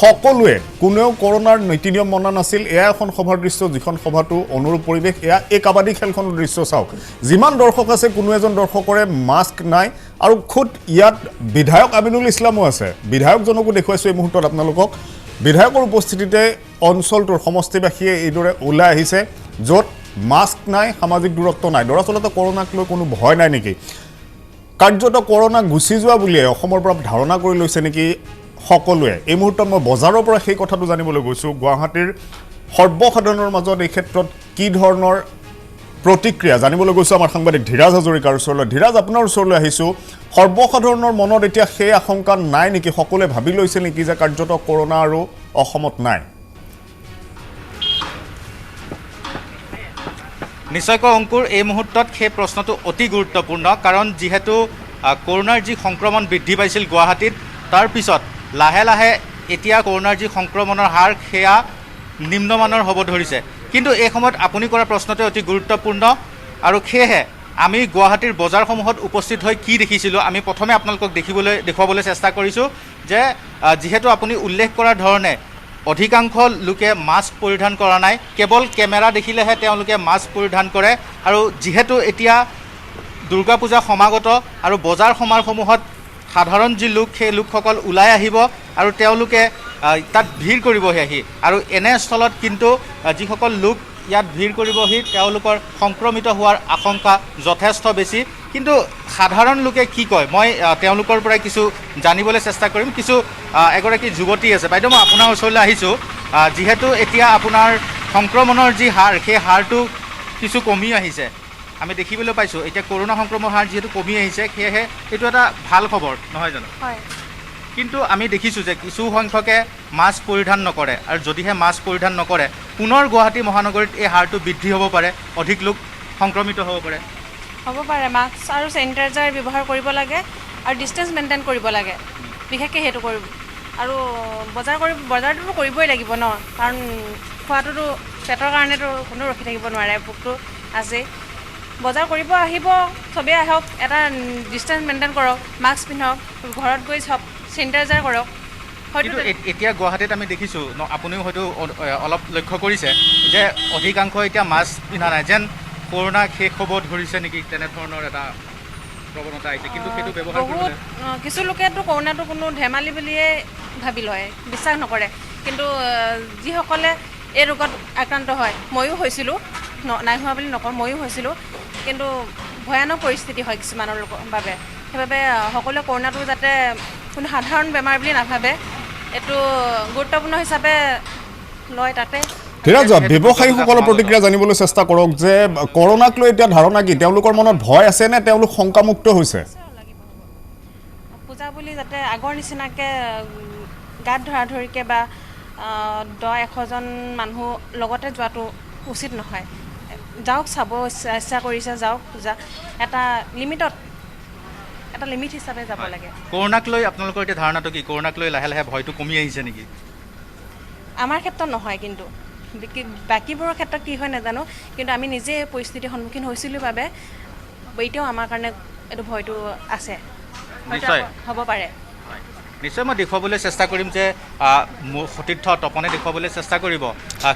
সকলোৱে কোনেও কৰোনাৰ নীতি নিয়ম মনা নাছিল এয়া এখন সভাৰ দৃশ্য যিখন সভাটো অনুৰূপ পৰিৱেশ এয়া এই কাবাডী খেলখনৰ দৃশ্য চাওক যিমান দৰ্শক আছে কোনো এজন দৰ্শকৰে মাস্ক নাই আৰু খুদ ইয়াত বিধায়ক আমিনুল ইছলামো আছে বিধায়কজনকো দেখুৱাইছোঁ এই মুহূৰ্তত আপোনালোকক বিধায়কৰ উপস্থিতিতে অঞ্চলটোৰ সমষ্টিবাসীয়ে এইদৰে ওলাই আহিছে য'ত মাস্ক নাই সামাজিক দূৰত্ব নাই দৰাচলতে কৰোনাক লৈ কোনো ভয় নাই নেকি কাৰ্যত কৰোনা গুচি যোৱা বুলিয়ে অসমৰ পৰা ধাৰণা কৰি লৈছে নেকি সকলোৱে এই মুহূৰ্তত মই বজাৰৰ পৰা সেই কথাটো জানিবলৈ গৈছোঁ গুৱাহাটীৰ সৰ্বসাধাৰণৰ মাজত এই ক্ষেত্ৰত কি ধৰণৰ প্ৰতিক্ৰিয়া জানিবলৈ গৈছোঁ আমাৰ সাংবাদিক ধীৰাজ হাজৰিকাৰ ওচৰলৈ ধীৰাজ আপোনাৰ ওচৰলৈ আহিছোঁ সৰ্বসাধাৰণৰ মনত এতিয়া সেই আশংকা নাই নেকি সকলোৱে ভাবি লৈছে নেকি যে কাৰ্যত কৰোনা আৰু অসমত নাই নিশ্চয়কৈ অংকুৰ এই মুহূৰ্তত সেই প্ৰশ্নটো অতি গুৰুত্বপূৰ্ণ কাৰণ যিহেতু কৰোনাৰ যি সংক্ৰমণ বৃদ্ধি পাইছিল গুৱাহাটীত তাৰ পিছত লাহে লাহে এতিয়া কৰোনাৰ যি সংক্ৰমণৰ হাৰ সেয়া নিম্নমানৰ হ'ব ধৰিছে কিন্তু এই সময়ত আপুনি কৰা প্ৰশ্নটো অতি গুৰুত্বপূৰ্ণ আৰু সেয়েহে আমি গুৱাহাটীৰ বজাৰসমূহত উপস্থিত হৈ কি দেখিছিলোঁ আমি প্ৰথমে আপোনালোকক দেখুৱাবলৈ চেষ্টা কৰিছোঁ যে যিহেতু আপুনি উল্লেখ কৰাৰ ধৰণে অধিকাংশ লোকে মাস্ক পৰিধান কৰা নাই কেৱল কেমেৰা দেখিলেহে তেওঁলোকে মাস্ক পৰিধান কৰে আৰু যিহেতু এতিয়া দুৰ্গা পূজা সমাগত আৰু বজাৰ সমাৰসমূহত সাধাৰণ যি লোক সেই লোকসকল ওলাই আহিব আৰু তেওঁলোকে তাত ভিৰ কৰিবহি আহি আৰু এনে স্থলত কিন্তু যিসকল লোক ইয়াত ভিৰ কৰিবহি তেওঁলোকৰ সংক্ৰমিত হোৱাৰ আশংকা যথেষ্ট বেছি কিন্তু সাধাৰণ লোকে কি কয় মই তেওঁলোকৰ পৰাই কিছু জানিবলৈ চেষ্টা কৰিম কিছু এগৰাকী যুৱতী আছে বাইদেউ মই আপোনাৰ ওচৰলৈ আহিছোঁ যিহেতু এতিয়া আপোনাৰ সংক্ৰমণৰ যি হাৰ সেই হাৰটো কিছু কমি আহিছে আমি দেখিবলৈ পাইছোঁ এতিয়া কৰোনা সংক্ৰমণৰ হাৰ যিহেতু কমি আহিছে সেয়েহে এইটো এটা ভাল খবৰ নহয় জানো হয় কিন্তু আমি দেখিছোঁ যে কিছু সংখ্যকে মাস্ক পৰিধান নকৰে আৰু যদিহে মাস্ক পৰিধান নকৰে পুনৰ গুৱাহাটী মহানগৰীত এই হাৰটো বৃদ্ধি হ'ব পাৰে অধিক লোক সংক্ৰমিত হ'ব পাৰে মাস্ক আৰু চেনিটাইজাৰ ব্যৱহাৰ কৰিব লাগে আৰু ডিষ্টেঞ্চ মেইনটেইন কৰিব লাগে বিশেষকৈ সেইটো কৰিব আৰু বজাৰটোতো কৰিবই লাগিব ন কাৰণ খোৱাটোতো পেটৰ কাৰণেতো কোনো ৰখি থাকিব নোৱাৰে ভোকটো আছেই বজাৰ কৰিব আহিব চবেই আহক এটা ডিষ্টেঞ্চ মেইনটেইন কৰক মাস্ক পিন্ধক ঘৰত গৈ চব চেনিটাইজাৰ কৰক হয়তো এতিয়া গুৱাহাটীত আমি দেখিছোঁ আপুনিও হয়তো অলপ লক্ষ্য কৰিছে যে অধিকাংশ এতিয়া মাস্ক পিন্ধা নাই যেন কৰোনা শেষ হ'ব ধৰিছে নেকি তেনেধৰণৰ এটা প্ৰৱণতা আহিছে কিন্তু সেইটো ব্যৱহাৰ বহুত কিছু লোকেতো কৰোনাটো কোনো ধেমালি বুলিয়ে ভাবি লয় বিশ্বাস নকৰে কিন্তু যিসকলে এই ৰোগত আক্ৰান্ত হয় ময়ো হৈছিলোঁ নাই হোৱা বুলি নকওঁ ময়ো হৈছিলোঁ কিন্তু ভয়ানক পৰিস্থিতি হয় কিছুমানৰ বাবে সেইবাবে সকলোৱে কৰোনাটো যাতে কোনো সাধাৰণ বেমাৰ বুলি নাভাবে এইটো গুৰুত্বপূৰ্ণ হিচাপে লয় তাতে ধীৰাজ ব্যৱসায়ীসকলৰ প্ৰতিক্ৰিয়া জানিবলৈ চেষ্টা কৰক যে কৰোনাক লৈ এতিয়া ধাৰণা কি তেওঁলোকৰ মনত ভয় আছে নে তেওঁলোক শংকামুক্ত হৈছে পূজা বুলি যাতে আগৰ নিচিনাকৈ গাত ধৰাধৰিকৈ বা 10-100জন মানুহ লগতে যোৱাটো উচিত নহয় যাওক চাব ইচ্ছা কৰিছে যাওক পূজা এটা লিমিট হিচাপে যাব লাগে কৰোনাক লৈ আপোনালোকৰ এতিয়া ধাৰণাটো কি কৰোনাক লৈ লাহে লাহে ভয়টো কমি আহিছে নেকি আমাৰ ক্ষেত্ৰত নহয় কিন্তু বাকীবোৰৰ ক্ষেত্ৰত কি হয় নাজানো কিন্তু আমি নিজে পৰিস্থিতিৰ সন্মুখীন হৈছিলোঁ বাবে এতিয়াও আমাৰ কাৰণে এইটো ভয়টো আছে হ'ব পাৰে নিশ্চয় মই দেখুৱাবলৈ চেষ্টা কৰিম যে মোৰ সতীৰ্থ তপনে দেখুৱাবলৈ চেষ্টা কৰিব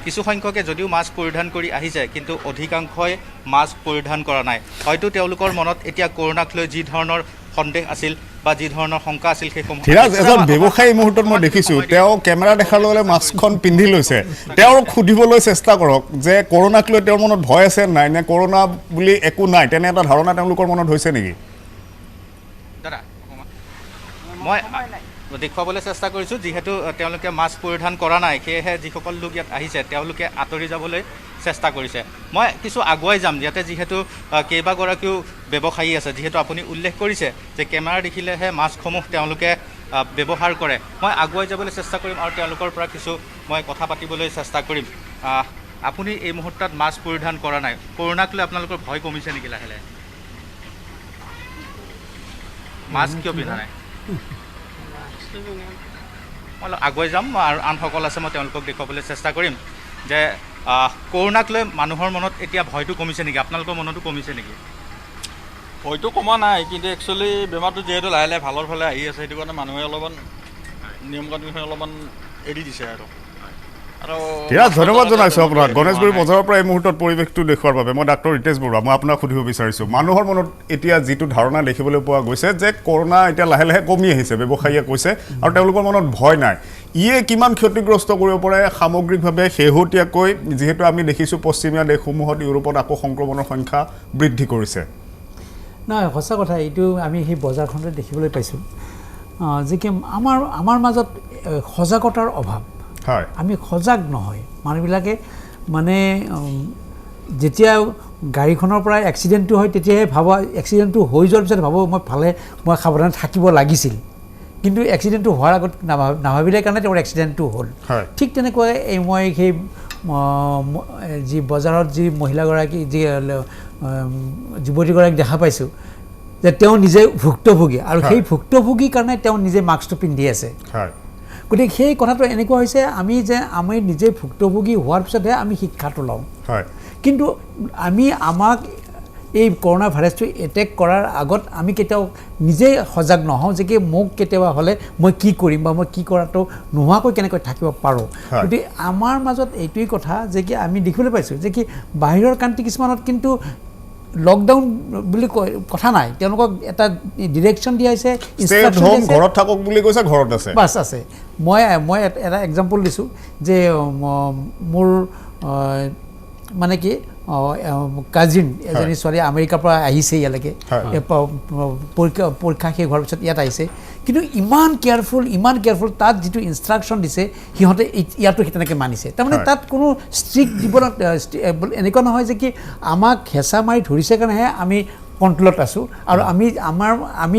কিছু সংখ্যকে যদিও মাস্ক পৰিধান কৰি আহিছে কিন্তু অধিকাংশই মাস্ক পৰিধান কৰা নাই হয়তো তেওঁলোকৰ মনত এতিয়া কৰোনাক লৈ যি ধৰণৰ সন্দেহ আছিল বা যি ধৰণৰ শংকা আছিল সেইসমূহ ধীৰাজ এজন ব্যৱসায়ী এই মুহূৰ্তত মই দেখিছোঁ তেওঁ কেমেৰা দেখাৰ লগে লগে মাস্কখন পিন্ধি লৈছে তেওঁক সুধিবলৈ চেষ্টা কৰক যে কৰোণাক লৈ তেওঁৰ মনত ভয় আছে নাই নে কৰোণা বুলি একো নাই তেনে এটা ধাৰণা তেওঁলোকৰ মনত হৈছে নেকি দাদা মই দেখুৱাবলৈ চেষ্টা কৰিছোঁ যিহেতু তেওঁলোকে মাস্ক পৰিধান কৰা নাই সেয়েহে যিসকল লোক ইয়াত আহিছে তেওঁলোকে আঁতৰি যাবলৈ চেষ্টা কৰিছে মই কিছু আগুৱাই যাম ইয়াতে যিহেতু কেইবাগৰাকীও ব্যৱসায়ী আছে যিহেতু আপুনি উল্লেখ কৰিছে যে কেমেৰা দেখিলেহে মাস্কসমূহ তেওঁলোকে ব্যৱহাৰ কৰে মই আগুৱাই যাবলৈ চেষ্টা কৰিম আৰু তেওঁলোকৰ পৰা কিছু মই কথা পাতিবলৈ চেষ্টা কৰিম আপুনি এই মুহূৰ্তত মাস্ক পৰিধান কৰা নাই কৰোণাক লৈ আপোনালোকৰ ভয় কমিছে নেকি লাহে লাহে মাস্ক কিয় পিন্ধা নাই মই আগুৱাই যাম আৰু আনসকল আছে মই তেওঁলোকক দেখুৱাবলৈ চেষ্টা কৰিম যে কৰোণাক লৈ মানুহৰ মনত এতিয়া ভয়টো কমিছে নেকি আপোনালোকৰ মনতো কমিছে নেকি ভয়টো কমা নাই কিন্তু একচুৱেলি বেমাৰটো যিহেতু লাহে লাহে ভালৰ ফালে আহি আছে সেইটো কাৰণে মানুহে অলপমান নিয়ম কানুন অলপমান এৰি দিছে আৰু ধীৰাজ ধন্যবাদ জনাইছোঁ আপোনাক গণেশগুৰি বজাৰৰ পৰা এই মুহূৰ্তত পৰিৱেশটো দেখুৱাৰ বাবে মই ডাক্তৰ ৰিতেশ বৰুৱা মই আপোনাক সুধিব বিচাৰিছোঁ মানুহৰ মনত এতিয়া যিটো ধাৰণা দেখিবলৈ পোৱা গৈছে যে কৰোণা এতিয়া লাহে লাহে কমি আহিছে ব্যৱসায়ীয়ে কৈছে আৰু তেওঁলোকৰ মনত ভয় নাই ইয়ে কিমান ক্ষতিগ্ৰস্ত কৰিব পাৰে সামগ্ৰিকভাৱে শেহতীয়াকৈ যিহেতু আমি দেখিছোঁ পশ্চিমীয়া দেশসমূহত ইউৰোপত আকৌ সংক্ৰমণৰ সংখ্যা বৃদ্ধি কৰিছে নহয় সঁচা কথা এইটো আমি সেই বজাৰখনতে দেখিবলৈ পাইছোঁ যে কি আমাৰ মাজত সজাগতাৰ অভাৱ হয় আমি সজাগ নহয় মানুহবিলাকে মানে যেতিয়া গাড়ীখনৰ পৰা এক্সিডেণ্টটো হয় তেতিয়াহে ভাবা এক্সিডেণ্টটো হৈ যোৱাৰ পিছত ভাবোঁ মই সাৱধানে থাকিব লাগিছিল কিন্তু এক্সিডেণ্টটো হোৱাৰ আগত নাভাবিলে কাৰণে তেওঁৰ এক্সিডেণ্টটো হ'ল ঠিক তেনেকৈ মই সেই যি বজাৰত যি মহিলাগৰাকী যি যুৱতীগৰাকীক দেখা পাইছোঁ যে তেওঁ নিজে ভুক্তভোগী আৰু সেই ভুক্তভোগীৰ কাৰণে তেওঁ নিজে মাস্কটো পিন্ধি আছে গতিকে সেই কথাটো এনেকুৱা হৈছে আমি নিজে ভুক্তভোগী হোৱাৰ পিছতহে আমি শিক্ষাটো লওঁ কিন্তু আমাক এই কৰোণা ভাইৰাছটো এটেক কৰাৰ আগত আমি কেতিয়াও নিজে সজাগ নহওঁ যে কি মোক কেতিয়াবা হ'লে মই কি কৰিম বা মই কি কৰাটো নোহোৱাকৈ কেনেকৈ থাকিব পাৰোঁ গতিকে আমাৰ মাজত এইটোৱেই কথা যে কি আমি দেখিবলৈ পাইছোঁ যে কি বাহিৰৰ কাণ্ট্ৰি কিছুমানত কিন্তু লকডাউন বুলি কথা নাই তেওঁলোকক এটা ডিৰেকশ্যন দিয়া হৈছে ঘৰত থাকক বুলি কৈছে ঘৰত আছে বাছ আছে মই এটা এক্সাম্পল দিছোঁ যে মোৰ মানে কি কাজিন এজনী ছোৱালী আমেৰিকাৰ পৰা আহিছে ইয়ালৈকে পৰীক্ষা শেষ হোৱাৰ পিছত ইয়াত আহিছে কিন্তু ইমান কেয়াৰফুল তাত যিটো ইনষ্ট্ৰাকশ্যন দিছে সিহঁতে ইয়াতো সেই তেনেকৈ মানিছে তাৰমানে তাত কোনো ষ্ট্ৰিক্ট জীৱনত এনেকুৱা নহয় যে কি আমাক হেঁচা মাৰি ধৰিছে কাৰণেহে আমি কণ্ট্ৰলত আছোঁ আৰু আমি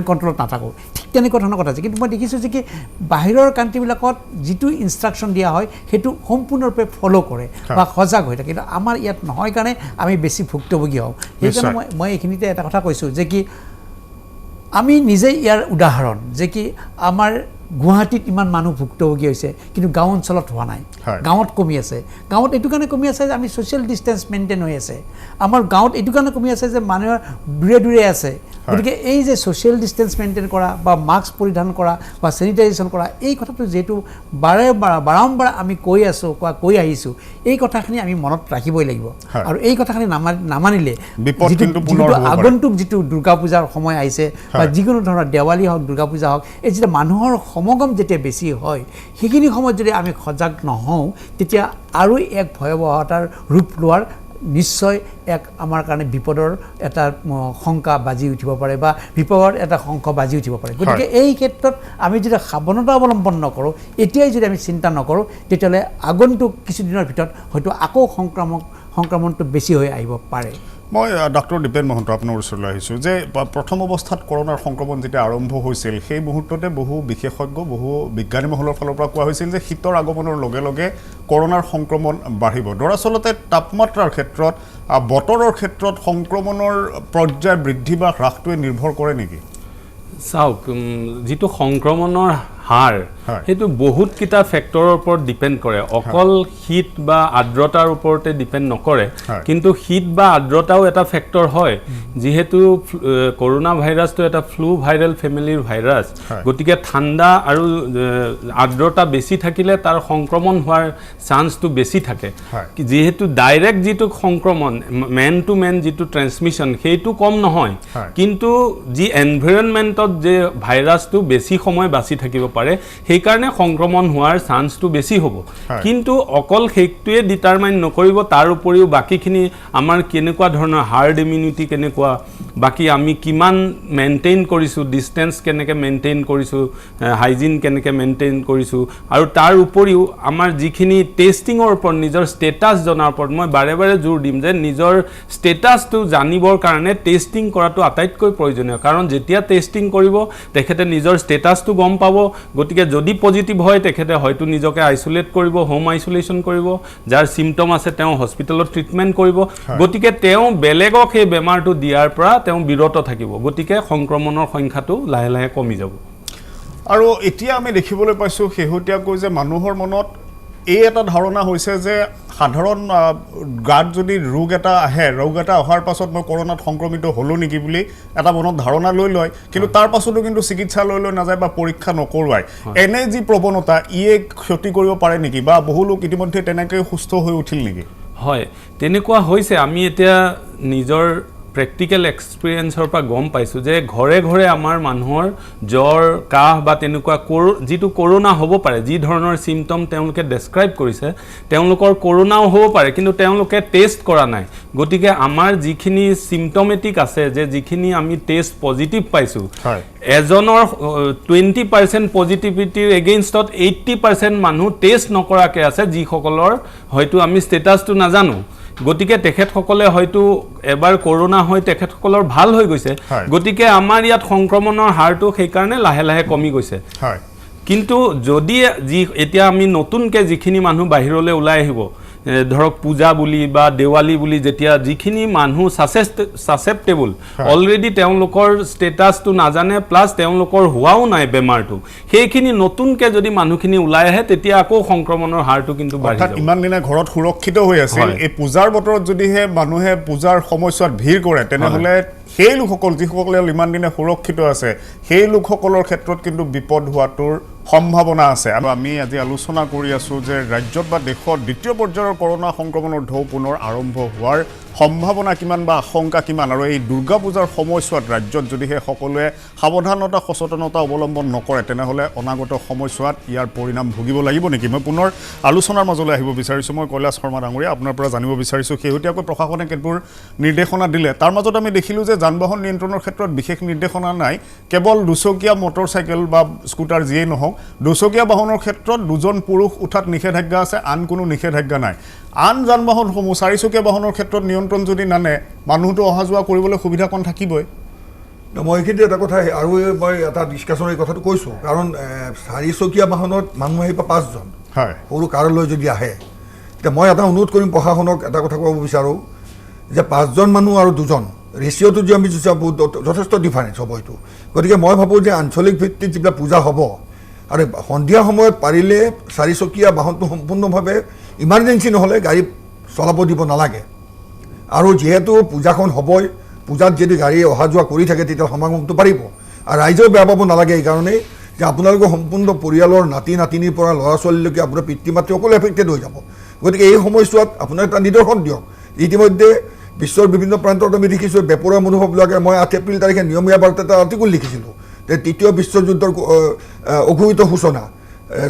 কণ্ট্ৰলত নাথাকোঁ ঠিক তেনেকুৱা ধৰণৰ কথা আছে কিন্তু মই দেখিছোঁ যে কি বাহিৰৰ কাণ্ট্ৰিবিলাকত যিটো ইনষ্ট্ৰাকশ্যন দিয়া হয় সেইটো সম্পূৰ্ণৰূপে ফ'ল' কৰে বা সজাগ হৈ থাকে কিন্তু আমাৰ ইয়াত নহয় কাৰণে আমি বেছি ভুক্তভোগী হওঁ সেইকাৰণে মই এইখিনিতে এটা কথা কৈছোঁ যে কি আমি নিজেই ইয়াৰ উদাহৰণ যে কি আমাৰ গুৱাহাটীত ইমান মানুহ ভুক্তভোগী হৈছে কিন্তু গাঁও অঞ্চলত হোৱা নাই গাঁৱত কমি আছে গাঁৱত এইটো কাৰণে কমি আছে যে আমি ছ'চিয়েল ডিষ্টেঞ্চ মেইনটেইন হৈ আছে আমাৰ গাঁৱত এইটো কাৰণে কমি আছে যে মানুহৰ দূৰে আছে গতিকে এই যে ছ'চিয়েল ডিষ্টেঞ্চ মেইনটেইন কৰা বা মাস্ক পৰিধান কৰা বা চেনিটাইজেশ্যন কৰা এই কথাটো যিহেতু বাৰম্বাৰ আমি কৈ আহিছোঁ এই কথাখিনি আমি মনত ৰাখিবই লাগিব আৰু এই কথাখিনি নামানিলে আগন্তুক যিটো দুৰ্গা পূজাৰ সময় আহিছে বা যিকোনো ধৰণৰ দেৱালী হওক দুৰ্গা পূজা হওক এই যেতিয়া মানুহৰ সমাগম যেতিয়া বেছি হয় সেইখিনি সময়ত যদি আমি সজাগ নহওঁ তেতিয়া আৰু এক ভয়াৱহতাৰ ৰূপ লোৱাৰ নিশ্চয় এক আমাৰ কাৰণে বিপদৰ এটা শংকা বাজি উঠিব পাৰে বা বিপদৰ এটা শংকা বাজি উঠিব পাৰে গতিকে এই ক্ষেত্ৰত আমি যদি সাৱধানতা অৱলম্বন নকৰোঁ এতিয়াই যদি আমি চিন্তা নকৰোঁ তেতিয়াহ'লে আগন্তুক কিছুদিনৰ ভিতৰত হয়তো আকৌ সংক্ৰমণটো বেছি হৈ আহিব পাৰে মই ডক্টৰ দীপেন মহন্ত আপোনাৰ ওচৰলৈ আহিছোঁ যে প্ৰথম অৱস্থাত কৰোণাৰ সংক্ৰমণ যেতিয়া আৰম্ভ হৈছিল সেই মুহূৰ্ততে বহু বিশেষজ্ঞ বহু বিজ্ঞানী মহলৰ ফালৰ পৰা কোৱা হৈছিল যে শীতৰ আগমনৰ লগে লগে কৰোণাৰ সংক্ৰমণ বাঢ়িব দৰাচলতে তাপমাত্ৰাৰ ক্ষেত্ৰত বতৰৰ ক্ষেত্ৰত সংক্ৰমণৰ পৰ্যায় বৃদ্ধি বা হ্ৰাসটোৱে নিৰ্ভৰ কৰে নেকি চাওক যিটো সংক্ৰমণৰ হাৰ হয়। সেইটো বহুতকেইটা ফেক্টৰৰ ওপৰত ডিপেণ্ড কৰে, অকল শীত বা আৰ্দ্ৰতাৰ ওপৰতে ডিপেণ্ড নকৰে, হয়। কিন্তু শীত বা আৰ্দ্ৰতাও এটা ফেক্টৰ হয়, যিহেতু কৰোণা ভাইৰাছটো এটা ফ্লু ভাইৰেল ফেমিলিৰ ভাইৰাছ, হয়। গতিকে ঠাণ্ডা আৰু আৰ্দ্ৰতা বেছি থাকিলে তাৰ সংক্ৰমণ হোৱাৰ চান্সটো বেছি থাকে, হয়। যিহেতু ডাইৰেক্ট যিটো সংক্ৰমণ মেন টু মেন যিটো ট্ৰেন্সমিশ্যন সেইটো কম নহয়, হয়। কিন্তু যি এনভাইৰনমেণ্টত যে ভাইৰাছটো বেছি সময় বাচি থাকিব পাৰে সেইকাৰণে সংক্ৰমণ হোৱাৰ চান্সটো বেছি হ'ব, হয়। কিন্তু অকল সেইটোৱে ডিটাৰমাইন নকৰিব, তাৰ উপৰিও বাকীখিনি আমাৰ কেনেকুৱা ধৰণৰ হাৰ্ড ইমিউনিটি কেনেকুৱা, বাকী আমি কিমান মেইনটেইন কৰিছোঁ, ডিষ্টেঞ্চ কেনেকৈ মেইনটেইন কৰিছোঁ, হাইজিন কেনেকৈ মেইনটেইন কৰিছোঁ, আৰু তাৰ উপৰিও আমাৰ যিখিনি টেষ্টিঙৰ ওপৰত নিজৰ ষ্টেটাছ জনাৰ ওপৰত মই বাৰে বাৰে জোৰ দিম যে নিজৰ ষ্টেটাছটো জানিবৰ কাৰণে টেষ্টিং কৰাটো আটাইতকৈ প্ৰয়োজনীয়, কাৰণ যেতিয়া টেষ্টিং কৰিব তেখেতে নিজৰ ষ্টেটাছটো গম পাব, গতিকে যদি পজিটিভ হয় তেখেতে হয়তো নিজকে আইচোলেট কৰিব, হোম আইচোলেশ্যন কৰিব, যাৰ চিমটম আছে তেওঁ হস্পিটেলত ট্ৰিটমেণ্ট কৰিব, গতিকে তেওঁ বেলেগক সেই বেমাৰটো দিয়াৰ পৰা তেওঁ বিৰত থাকিব, গতিকে সংক্ৰমণৰ সংখ্যাটো লাহে লাহে কমি যাব। আৰু এতিয়া আমি দেখিবলৈ পাইছোঁ শেহতীয়াকৈ যে মানুহৰ মনত এই এটা ধাৰণা হৈছে যে সাধাৰণ গাত যদি ৰোগ এটা আহে, ৰোগ এটা অহাৰ পাছত মই কৰোণাত সংক্ৰমিত হ'লোঁ নেকি বুলি এটা মনত ধাৰণা লৈ লয়, কিন্তু তাৰ পাছতো কিন্তু চিকিৎসালয়লৈ নাযায় বা পৰীক্ষা নকৰোৱায়। এনে যি প্ৰৱণতা ইয়ে ক্ষতি কৰিব পাৰে নেকি, বা বহু লোক ইতিমধ্যে তেনেকৈ সুস্থ হৈ উঠিল নেকি? হয়, তেনেকুৱা হৈছে। আমি এতিয়া নিজৰ প্ৰেক্টিকেল এক্সপিৰিয়েঞ্চৰ পৰা গম পাইছোঁ যে ঘৰে ঘৰে আমাৰ মানুহৰ জ্বৰ, কাহ বা তেনেকুৱা যিটো কৰোণা হ'ব পাৰে, যি ধৰণৰ চিমটম তেওঁলোকে ডেছক্ৰাইব কৰিছে, তেওঁলোকৰ কৰোণাও হ'ব পাৰে, কিন্তু তেওঁলোকে টেষ্ট কৰা নাই। গতিকে আমাৰ যিখিনি চিমটমেটিক আছে, যে যিখিনি আমি টেষ্ট পজিটিভ পাইছোঁ, এজনৰ 20% পজিটিভিটিৰ এগেইনষ্টত 80% মানুহ টেষ্ট নকৰাকৈ আছে, যিসকলৰ হয়তো আমি ষ্টেটাছটো নাজানো। গতিকে তেখেতসকলে হয়তো এবাৰ কৰোণা হৈ তেখেতসকলৰ ভাল হৈ গৈছে, গতিকে আমাৰ ইয়াত সংক্ৰমণৰ হাৰটো সেইকাৰণে লাহে লাহে কমি গৈছে। কিন্তু যদি এতিয়া আমি নতুনকৈ যিখিনি মানুহ বাহিৰলৈ ওলাই আহিব, ধৰক পূজা বুলি বা দেৱালী বুলি, যেতিয়া যিখিনি মানুহ ছাচেপ্টেবল, অলৰেডি তেওঁলোকৰ ষ্টেটাছটো নাজানে, প্লাছ তেওঁলোকৰ হোৱাও নাই বেমাৰটো, সেইখিনি নতুনকৈ যদি মানুহখিনি ওলাই আহে তেতিয়া আকৌ সংক্ৰমণৰ হাৰটো কিন্তু বাঢ়ি যাব। ইমান দিনে ঘৰত সুৰক্ষিত হৈ আছিল, এই পূজাৰ বতৰত যদিহে মানুহে পূজাৰ সময়ছোৱাত ভিৰ কৰে, তেনেহ'লে সেই লোকসকল যিসকলে ইমান দিনে সুৰক্ষিত আছে, সেই লোকসকলৰ ক্ষেত্ৰত কিন্তু বিপদ হোৱাটোৰ সম্ভাৱনা আছে। আৰু আমি আজি আলোচনা কৰি আছোঁ যে ৰাজ্যত বা দেশত দ্বিতীয় পৰ্যায়ৰ কৰোণা সংক্ৰমণৰ ঢৌ পুনৰ আৰম্ভ হোৱাৰ সম্ভাৱনা কিমান বা আশংকা কিমান, আৰু এই দুৰ্গা পূজাৰ সময়ছোৱাত ৰাজ্যত যদিহে সকলোৱে সাৱধানতা সচেতনতা অৱলম্বন নকৰে, তেনেহ'লে অনাগত সময়ছোৱাত ইয়াৰ পৰিণাম ভুগিব লাগিব নেকি? মই পুনৰ আলোচনাৰ মাজলৈ আহিব বিচাৰিছোঁ। মই কৈলাশ শৰ্মা ডাঙৰীয়া আপোনাৰ পৰা জানিব বিচাৰিছোঁ শেহতীয়াকৈ প্ৰশাসনে কেতবোৰ নিৰ্দেশনা দিলে, তাৰ মাজত আমি দেখিলোঁ যে যান বাহন নিয়ন্ত্ৰণৰ ক্ষেত্ৰত বিশেষ নিৰ্দেশনা নাই, কেৱল দুচকীয়া মটৰ চাইকেল বা স্কুটাৰ যিয়েই নহওক, দুচকীয়া বাহনৰ ক্ষেত্ৰত 2জন পুৰুষ উঠাত নিষেধাজ্ঞা আছে, আন কোনো নিষেধাজ্ঞা নাই। আন যান বাহনসমূহ 4চকীয়া বাহনৰ ক্ষেত্ৰত নিয়ন্ত্ৰণ যদি নানে, মানুহটো অহা যোৱা কৰিবলৈ সুবিধাকণ থাকিবই। মই এইখিনি এটা কথা আৰু মই এটা ডিছকাশ্যনৰ এই কথাটো কৈছোঁ, কাৰণ 4চকীয়া বাহনত মানুহ আহিব 5জন, সৰু কাৰলৈ যদি আহে, এতিয়া মই এটা অনুৰোধ কৰিম প্ৰশাসনক, এটা কথা ক'ব বিচাৰোঁ যে 5জন মানুহ আৰু 2জন ৰেচিঅ'টো যে আমি যথেষ্ট ডিফাৰেঞ্চ হ'ব এইটো। গতিকে মই ভাবোঁ যে আঞ্চলিক ভিত্তিত যিবিলাক পূজা হ'ব, আৰু সন্ধিয়া সময়ত পাৰিলে 4চকীয়া বাহনটো সম্পূৰ্ণভাৱে ইমাৰ্জেঞ্চি নহ'লে গাড়ী চলাব দিব নালাগে। আৰু যিহেতু পূজাখন হ'বই, পূজাত যদি গাড়ী অহা যোৱা কৰি থাকে তেতিয়া সমাগমটো পাৰিব, আৰু ৰাইজেও বেয়া পাব নালাগে এইকাৰণেই যে আপোনালোকৰ সম্পূৰ্ণ পৰিয়ালৰ নাতি নাতিনীৰ পৰা ল'ৰা ছোৱালীলৈকে আপোনাৰ পিতৃ মাতৃ সকলো এফেক্টেড হৈ যাব। গতিকে এই সময়ছোৱাত আপোনাৰ এটা নিদৰ্শন দিয়ক। ইতিমধ্যে বিশ্বৰ বিভিন্ন প্ৰান্তত আমি দেখিছোঁ বেপৰোৱা মনোভাৱ লোৱাকৈ মই 8 এপ্ৰিল তাৰিখে নিয়মীয়া বাৰ্তাত এটা আৰ্টিকুল লিখিছিলোঁ যে তৃতীয় বিশ্বযুদ্ধৰ অঘোষিত সূচনা,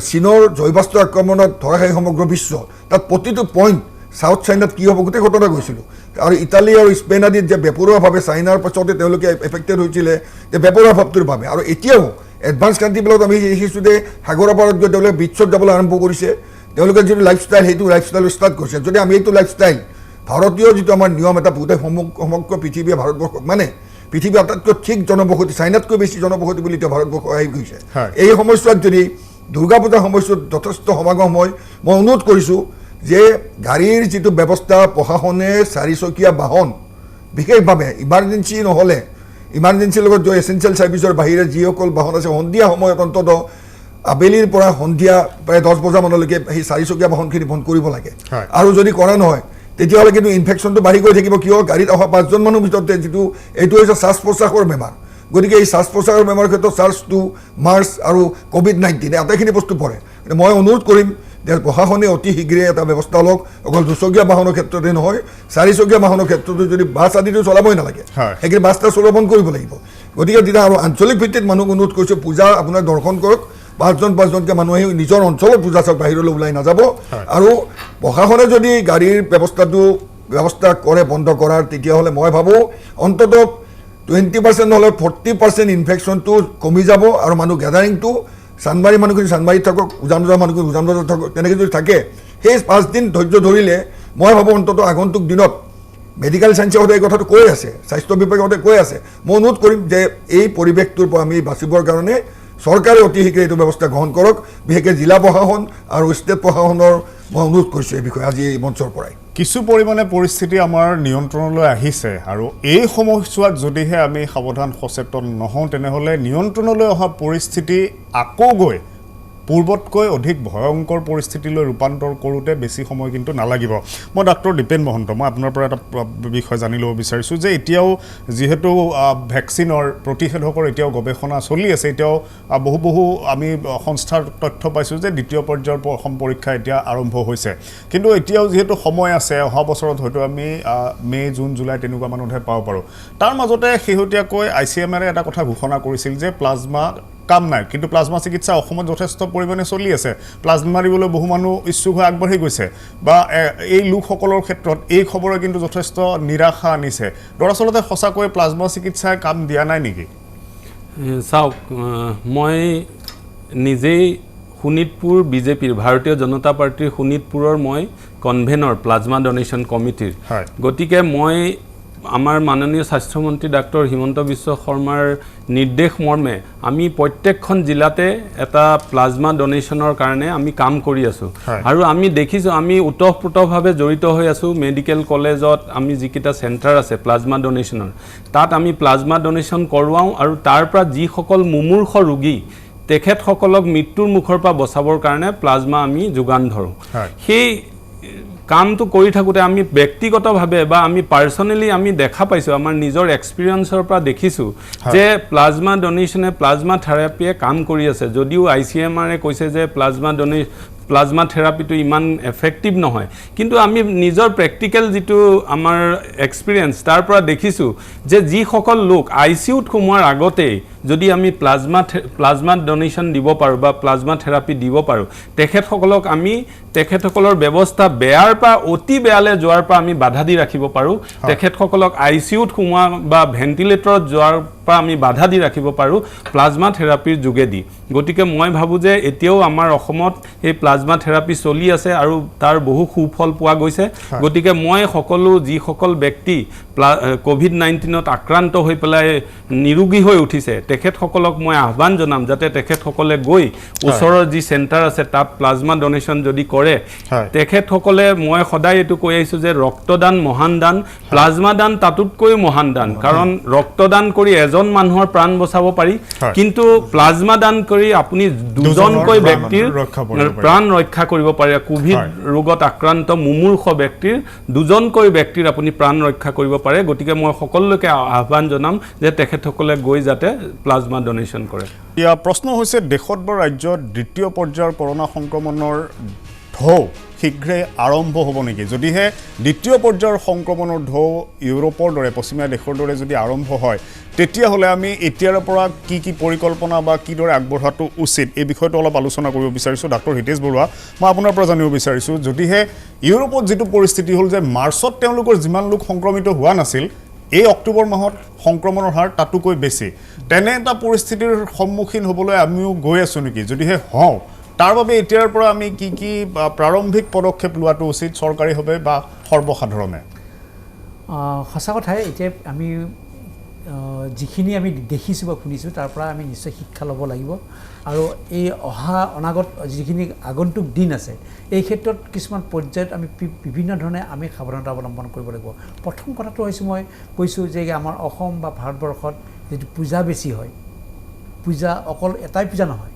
চীনৰ জৈৱাস্ত্ৰ আক্ৰমণত ধৰাশায়ী সমগ্ৰ বিশ্ব, তাত প্ৰতিটো পইণ্ট সাউথ চাইনাত কি হ'ব গোটেই ঘটনা গৈছিলোঁ। আৰু ইটালী আৰু স্পেইন আদিত যে বেপৰোৱাভাৱে চাইনাৰ পাছতে তেওঁলোকে এফেক্টেড হৈছিলে যে বেপৰোৱা ভাৱটোৰ বাবে। আৰু এতিয়াও এডভান্স কাণ্ট্ৰিবিলাকত আমি দেখিছোঁ যে সাগৰৰ পাৰত গৈ তেওঁলোকে বিচত যাবলৈ আৰম্ভ কৰিছে, তেওঁলোকে যিটো লাইফষ্টাইল সেইটো লাইফষ্টাইল ষ্টাৰ্ট কৰিছে। যদি আমি এইটো লাইফষ্টাইল ভাৰতীয় যিটো আমাৰ নিয়ম এটা গোটেই সমগ্ৰ পৃথিৱীয়ে ভাৰতবৰ্ষক মানে পৃথিৱীৰ আটাইতকৈ ঠিক জনবসতি, চাইনাতকৈ বেছি জনবসতি বুলি এতিয়া ভাৰতবৰ্ষ আহি গৈছে। এই সময়ছোৱাত যদি দুৰ্গা পূজাৰ সময়ছোৱাত যথেষ্ট সমাগম হয়, মই অনুৰোধ কৰিছোঁ যে গাড়ীৰ যিটো ব্যৱস্থা প্ৰশাসনে 4চকীয়া বাহন বিশেষভাৱে ইমাৰ্জেঞ্চি নহ'লে, ইমাৰ্জেঞ্চিৰ লগত এচেঞ্চিয়েল ছাৰ্ভিচৰ বাহিৰে যিসকল বাহন আছে সন্ধিয়া সময়ত অন্ততঃ আবেলিৰ পৰা সন্ধিয়া প্ৰায় 10 বজামানলৈকে সেই 4-চকীয়া বাহনখিনি বন্ধ কৰিব লাগে হয়। আৰু যদি কৰা নহয় তেতিয়াহ'লে কিন্তু ইনফেকশ্যনটো বাঢ়ি গৈ থাকিব কিয় গাড়ীত অহা 5জন মানুহৰ ভিতৰতে যিটো এইটো হৈছে শ্বাস প্ৰশ্বাসৰ বেমাৰ গতিকে এই শ্বাস প্ৰশ্বাসৰ বেমাৰৰ ক্ষেত্ৰত SARS-2 মাৰ্চ আৰু COVID-19 আটাইখিনি বস্তু পৰে মই অনুৰোধ কৰিম যে প্ৰশাসনে অতি শীঘ্ৰে এটা ব্যৱস্থা লওক অকল 2চকীয়া বাহনৰ ক্ষেত্ৰতে নহয় 4চকীয়া বাহনৰ ক্ষেত্ৰতো যদি বাছ আদিটো চলাবই নালাগে সেইখিনি বাছটা চলোৱা বন্ধ কৰিব লাগিব গতিকে তেতিয়া আৰু আঞ্চলিক ভিত্তিত মানুহক অনুৰোধ কৰিছোঁ পূজা আপোনাৰ দৰ্শন কৰক 5জনকৈ মানুহ আহি নিজৰ অঞ্চলত পূজা চাওক বাহিৰলৈ ওলাই নাযাব আৰু প্ৰশাসনে যদি গাড়ীৰ ব্যৱস্থা কৰে বন্ধ কৰাৰ তেতিয়াহ'লে মই ভাবোঁ অন্ততঃ 20% নহ'লে 40% ইনফেকশ্যনটো কমি যাব আৰু মানুহ গেডাৰিংটো চানমাৰী মানুহখিনি চানমাৰীত থাকক উজান বজাৰ মানুহখিনি উজান বজাৰত থাকক তেনেকৈ যদি থাকে সেই 5 দিন ধৈৰ্য ধৰিলে মই ভাবোঁ অন্ততঃ আগন্তুক দিনত মেডিকেল চায়েন্সে সদায় এই কথাটো কৈ আছে স্বাস্থ্য বিভাগে সদায় কৈ আছে মই অনুৰোধ কৰিম যে এই পৰিৱেশটোৰ পৰা আমি বাচিবৰ কাৰণে চৰকাৰে অতি শীঘ্ৰে এইটো ব্যৱস্থা গ্ৰহণ কৰক বিশেষকৈ জিলা প্ৰশাসন আৰু ষ্টেট প্ৰশাসনৰ মই অনুৰোধ কৰিছোঁ এই বিষয়ে আজি এই মঞ্চৰ পৰাই কিছু পৰিমাণে পৰিস্থিতি আমাৰ নিয়ন্ত্ৰণলৈ আহিছে আৰু এই সময়ছোৱাত যদিহে আমি সাৱধান সচেতন নহওঁ তেনেহ'লে নিয়ন্ত্ৰণলৈ অহা পৰিস্থিতি আকৌ গৈ পূৰ্বতকৈ অধিক ভয়ংকৰ পৰিস্থিতিলৈ ৰূপান্তৰ কৰোঁতে বেছি সময় কিন্তু নালাগিব মই ডাক্তৰ দীপেন মহন্ত মই আপোনাৰ পৰা এটা বিষয় জানি ল'ব বিচাৰিছোঁ যে এতিয়াও যিহেতু ভেকচিনৰ প্ৰতিষেধকৰ এতিয়াও গৱেষণা চলি আছে এতিয়াও বহু আমি সংস্থাৰ তথ্য পাইছোঁ যে দ্বিতীয় পৰ্যায়ৰ প্ৰথম পৰীক্ষা এতিয়া আৰম্ভ হৈছে কিন্তু এতিয়াও যিহেতু সময় আছে অহা বছৰত হয়তো আমি মে' জুন জুলাই তেনেকুৱা মানতহে পাব পাৰোঁ তাৰ মাজতে শেহতীয়াকৈ ICMR এটা কথা ঘোষণা কৰিছিল যে প্লাজমা কাম নাই কিন্তু প্লাজমা চিকিৎসা অসমত যথেষ্ট পৰিমাণে চলি আছে প্লাজমা মাৰিবলৈ বহু মানুহ ইচ্ছুক হৈ আগবাঢ়ি গৈছে বা এই লোকসকলৰ ক্ষেত্ৰত এই খবৰে কিন্তু যথেষ্ট নিৰাশা আনিছে দৰাচলতে সঁচাকৈ প্লাজমা চিকিৎসাই কাম দিয়া নাই নেকি চাওক মই নিজেই শোণিতপুৰ বিজেপিৰ ভাৰতীয় জনতা পাৰ্টিৰ শোণিতপুৰৰ মই কনভেনৰ প্লাজমা ডনেশ্যন কমিটিৰ গতিকে মই আমাৰ মাননীয় স্বাস্থ্যমন্ত্ৰী ডাক্তৰ হিমন্ত বিশ্ব শৰ্মাৰ নিৰ্দেশ মৰ্মে আমি প্ৰত্যেকখন জিলাতে এটা প্লাজমা ডনেশ্যনৰ কাৰণে আমি কাম কৰি আছোঁ আৰু আমি দেখিছোঁ আমি ওতঃপ্ৰোতভাৱে জড়িত হৈ আছোঁ মেডিকেল কলেজত আমি যিকেইটা চেণ্টাৰ আছে প্লাজমা ডনেশ্যনৰ তাত আমি প্লাজমা ডনেশ্যন কৰোৱাওঁ আৰু তাৰ পৰা যিসকল মুমূৰ্ষ ৰোগী তেখেতসকলক মৃত্যুৰ মুখৰ পৰা বচাবৰ কাৰণে প্লাজমা আমি যোগান ধৰোঁ সেই কামটো কৰি থাকোঁতে আমি ব্যক্তিগতভাৱে বা আমি পাৰ্চনেলি আমি দেখা পাইছোঁ আমাৰ নিজৰ এক্সপিৰিয়েঞ্চৰ পৰা দেখিছোঁ যে প্লাজমা ডনেশ্যনে প্লাজমা থেৰাপিয়ে কাম কৰি আছে যদিও ICMRে কৈছে যে প্লাজমা থেৰাপিটো ইমান এফেক্টিভ নহয় কিন্তু আমি নিজৰ প্ৰেক্টিকেল যিটো আমাৰ এক্সপিৰিয়েঞ্চ তাৰ পৰা দেখিছোঁ যে যিসকল লোক ICUত সোমোৱাৰ আগতেই যদি আমি প্লাজমা ডনেশ্যন দিব পাৰোঁ বা প্লাজমা থেৰাপি দিব পাৰোঁ তেখেতসকলক আমি তেখেতসকলৰ ব্যৱস্থা বেয়াৰ পৰা অতি বেয়ালৈ যোৱাৰ পৰা আমি বাধা দি ৰাখিব পাৰোঁ তেখেতসকলক ICUত সোমোৱা বা ভেণ্টিলেটৰত যোৱাৰ পৰা আমি বাধা দি ৰাখিব পাৰোঁ প্লাজমা থেৰাপিৰ যোগেদি গতিকে মই ভাবোঁ যে এতিয়াও আমাৰ অসমত এই প্লাজমা থেৰাপি চলি আছে আৰু তাৰ বহু সুফল পোৱা গৈছে গতিকে মই যিসকল ব্যক্তি COVID-19ত আক্ৰান্ত হৈ পেলাই নিৰোগী হৈ উঠিছে তেখেতসকলক মই আহ্বান জনাম যাতে তেখেতসকলে গৈ ওচৰৰ যি চেণ্টাৰ আছে তাত প্লাজমা ডনেশ্যন যদি কৰে তেখেতসকলে মই সদায় এইটো কৈ আহিছোঁ যে ৰক্তদান মহান দান প্লাজমা দান তাতোতকৈ মহান দান কাৰণ ৰক্তদান কৰি এজন মানুহৰ প্ৰাণ বচাব পাৰি কিন্তু প্লাজমা দান কৰি আপুনি দুজনকৈ ব্যক্তিৰ প্ৰাণ ৰক্ষা কৰিব পাৰে কোভিড ৰোগত আক্ৰান্ত মুমূৰ্ষ ব্যক্তিৰ দুজনকৈ ব্যক্তিৰ আপুনি প্ৰাণ ৰক্ষা কৰিব পাৰে গতিকে মই সকলোকে আহ্বান জনাম যে তেখেতসকলে গৈ যাতে প্লাজমা ডনেশ্যন কৰে ইয়াৰ প্ৰশ্ন হৈছে দেশত বা ৰাজ্যত দ্বিতীয় পৰ্যায়ৰ কৰোনা সংক্ৰমণৰ ঢৌ শীঘ্ৰে আৰম্ভ হ'ব নেকি যদিহে দ্বিতীয় পৰ্যায়ৰ সংক্ৰমণৰ ঢৌ ইউৰোপৰ দৰে পশ্চিমীয়া দেশৰ দৰে যদি আৰম্ভ হয় তেতিয়াহ'লে আমি এতিয়াৰ পৰা কি পৰিকল্পনা বা কিদৰে আগবঢ়াটো উচিত এই বিষয়টো অলপ আলোচনা কৰিব বিচাৰিছোঁ ডাক্তৰ হিতেশ বৰুৱা মই আপোনাৰ পৰা জানিব বিচাৰিছোঁ যদিহে ইউৰোপত যিটো পৰিস্থিতি হ'ল যে মাৰ্চত তেওঁলোকৰ যিমান লোক সংক্ৰমিত হোৱা নাছিল এই অক্টোবৰ মাহত সংক্ৰমণৰ হাৰ তাতোকৈ বেছি তেনে এটা পৰিস্থিতিৰ সন্মুখীন হ'বলৈ আমিও গৈ আছোঁ নেকি যদিহে হওঁ তাৰ বাবে এতিয়াৰ পৰা আমি কি প্ৰাৰম্ভিক পদক্ষেপ লোৱাটো উচিত চৰকাৰীভাৱে বা সৰ্বসাধাৰণে সঁচা কথাই এতিয়া আমি যিখিনি আমি দেখিছোঁ বা শুনিছোঁ তাৰ পৰা আমি নিশ্চয় শিক্ষা ল'ব লাগিব আৰু এই অনাগত যিখিনি আগন্তুক দিন আছে এই ক্ষেত্ৰত কিছুমান পৰ্যায়ত আমি বিভিন্ন ধৰণে আমি সাৱধানতা অৱলম্বন কৰিব লাগিব প্ৰথম কথাটো হৈছে মই কৈছোঁ যে আমাৰ অসম বা ভাৰতবৰ্ষত যিটো পূজা বেছি হয় পূজা অকল এটাই পূজা নহয়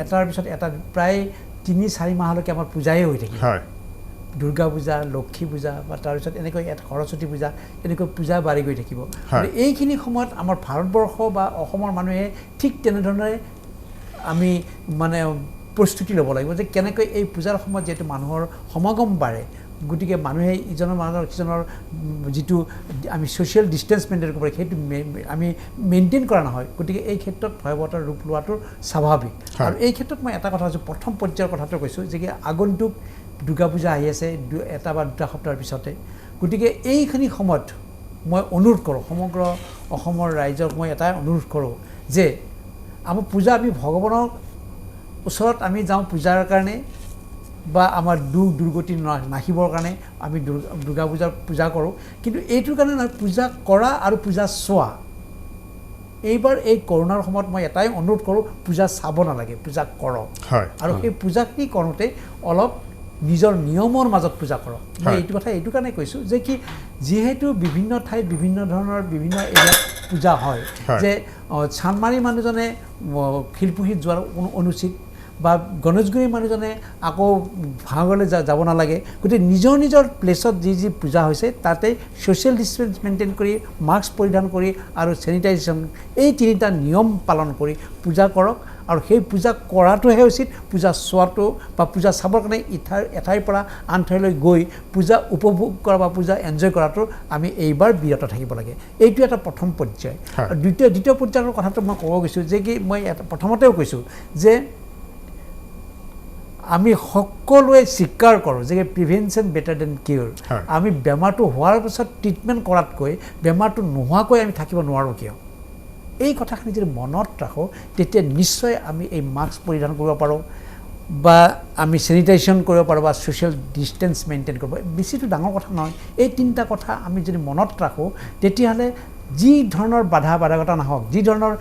এটাৰ পিছত এটা প্ৰায় ৩-৪ মাহলৈকে আমাৰ পূজাই হৈ থাকিব হয় দুৰ্গা পূজা লক্ষ্মী পূজা বা তাৰপিছত এনেকৈ সৰস্বতী পূজা এনেকৈ পূজা বাঢ়ি গৈ থাকিব এইখিনি সময়ত আমাৰ ভাৰতবৰ্ষ বা অসমৰ মানুহে ঠিক তেনেধৰণে আমি মানে প্ৰস্তুতি ল'ব লাগিব যে কেনেকৈ এই পূজাৰ সময়ত যিহেতু মানুহৰ সমাগম বাঢ়ে গতিকে মানুহে ইজনৰ মানুহৰ সিজনৰ যিটো আমি ছ'চিয়েল ডিষ্টেঞ্চ মেইনটেইন কৰিব লাগে সেইটো আমি মেইনটেইন কৰা নহয় গতিকে এই ক্ষেত্ৰত ভয়াৱহতাৰ ৰূপ লোৱাটো স্বাভাৱিক আৰু এই ক্ষেত্ৰত মই এটা কথা কৈছোঁ প্ৰথম পৰ্যায়ৰ কথাটো কৈছোঁ যে কি আগন্তুক দুৰ্গা পূজা আহি আছে এটা বা দুটা সপ্তাহৰ পিছতে গতিকে এইখিনি সময়ত মই অনুৰোধ কৰোঁ সমগ্ৰ অসমৰ ৰাইজক মই এটাই অনুৰোধ কৰোঁ যে আমাৰ পূজা আমি ভগৱানৰ ওচৰত আমি যাওঁ পূজাৰ কাৰণে বা আমাৰ দুৰ্গতি নাহিবৰ কাৰণে আমি দুৰ্গা পূজাৰ পূজা কৰোঁ কিন্তু এইটোৰ কাৰণে নহয় পূজা কৰা আৰু পূজা চোৱা এইবাৰ এই কৰোণাৰ সময়ত মই এটাই অনুৰোধ কৰোঁ পূজা চাব নালাগে পূজা কৰক আৰু সেই পূজাখিনি কৰোঁতে অলপ নিজৰ নিয়মৰ মাজত পূজা কৰক মই এইটো কথা এইটো কাৰণে কৈছোঁ যে কি যিহেতু বিভিন্ন ঠাইত বিভিন্ন ধৰণৰ বিভিন্ন এৰিয়াত পূজা হয় যে চানমাৰী মানুহজনে শিলপুখুৰীত যোৱাৰ অনুচিত বা গণেশগুৰি মানুহজনে আকৌ ভাঙলৈ যাব নালাগে গতিকে নিজৰ নিজৰ প্লেচত যি পূজা হৈছে তাতে ছ'চিয়েল ডিষ্টেঞ্চ মেইনটেইন কৰি মাস্ক পৰিধান কৰি আৰু চেনিটাইজেশ্যন এই তিনিটা নিয়ম পালন কৰি পূজা কৰক আৰু সেই পূজা কৰাটোহে উচিত পূজা চোৱাটো বা পূজা চাবৰ কাৰণে এঠাইৰ পৰা আন ঠাইলৈ গৈ পূজা উপভোগ কৰা বা পূজা এনজয় কৰাটো আমি এইবাৰ বিৰত থাকিব লাগে এইটো এটা প্ৰথম পৰ্যায় আৰু দ্বিতীয় পৰ্যায়ৰ কথাটো মই ক'ব গৈছোঁ যে কি মই প্ৰথমতেও কৈছোঁ যে আমি সকলোৱে স্বীকাৰ কৰোঁ যে প্ৰিভেনশ্যন বেটাৰ দেন কিয়ৰ আমি বেমাৰটো হোৱাৰ পিছত ট্ৰিটমেণ্ট কৰাতকৈ বেমাৰটো নোহোৱাকৈ আমি থাকিব নোৱাৰোঁ কিয় এই কথাখিনি যদি মনত ৰাখোঁ তেতিয়া নিশ্চয় আমি এই মাস্ক পৰিধান কৰিব পাৰোঁ বা আমি চেনিটাইজেশ্যন কৰিব পাৰোঁ বা ছ'চিয়েল ডিষ্টেঞ্চ মেইনটেইন কৰিব বেছিটো ডাঙৰ কথা নহয় এই তিনিটা কথা আমি যদি মনত ৰাখোঁ তেতিয়াহ'লে যি ধৰণৰ বাধকতা নাহক যি ধৰণৰ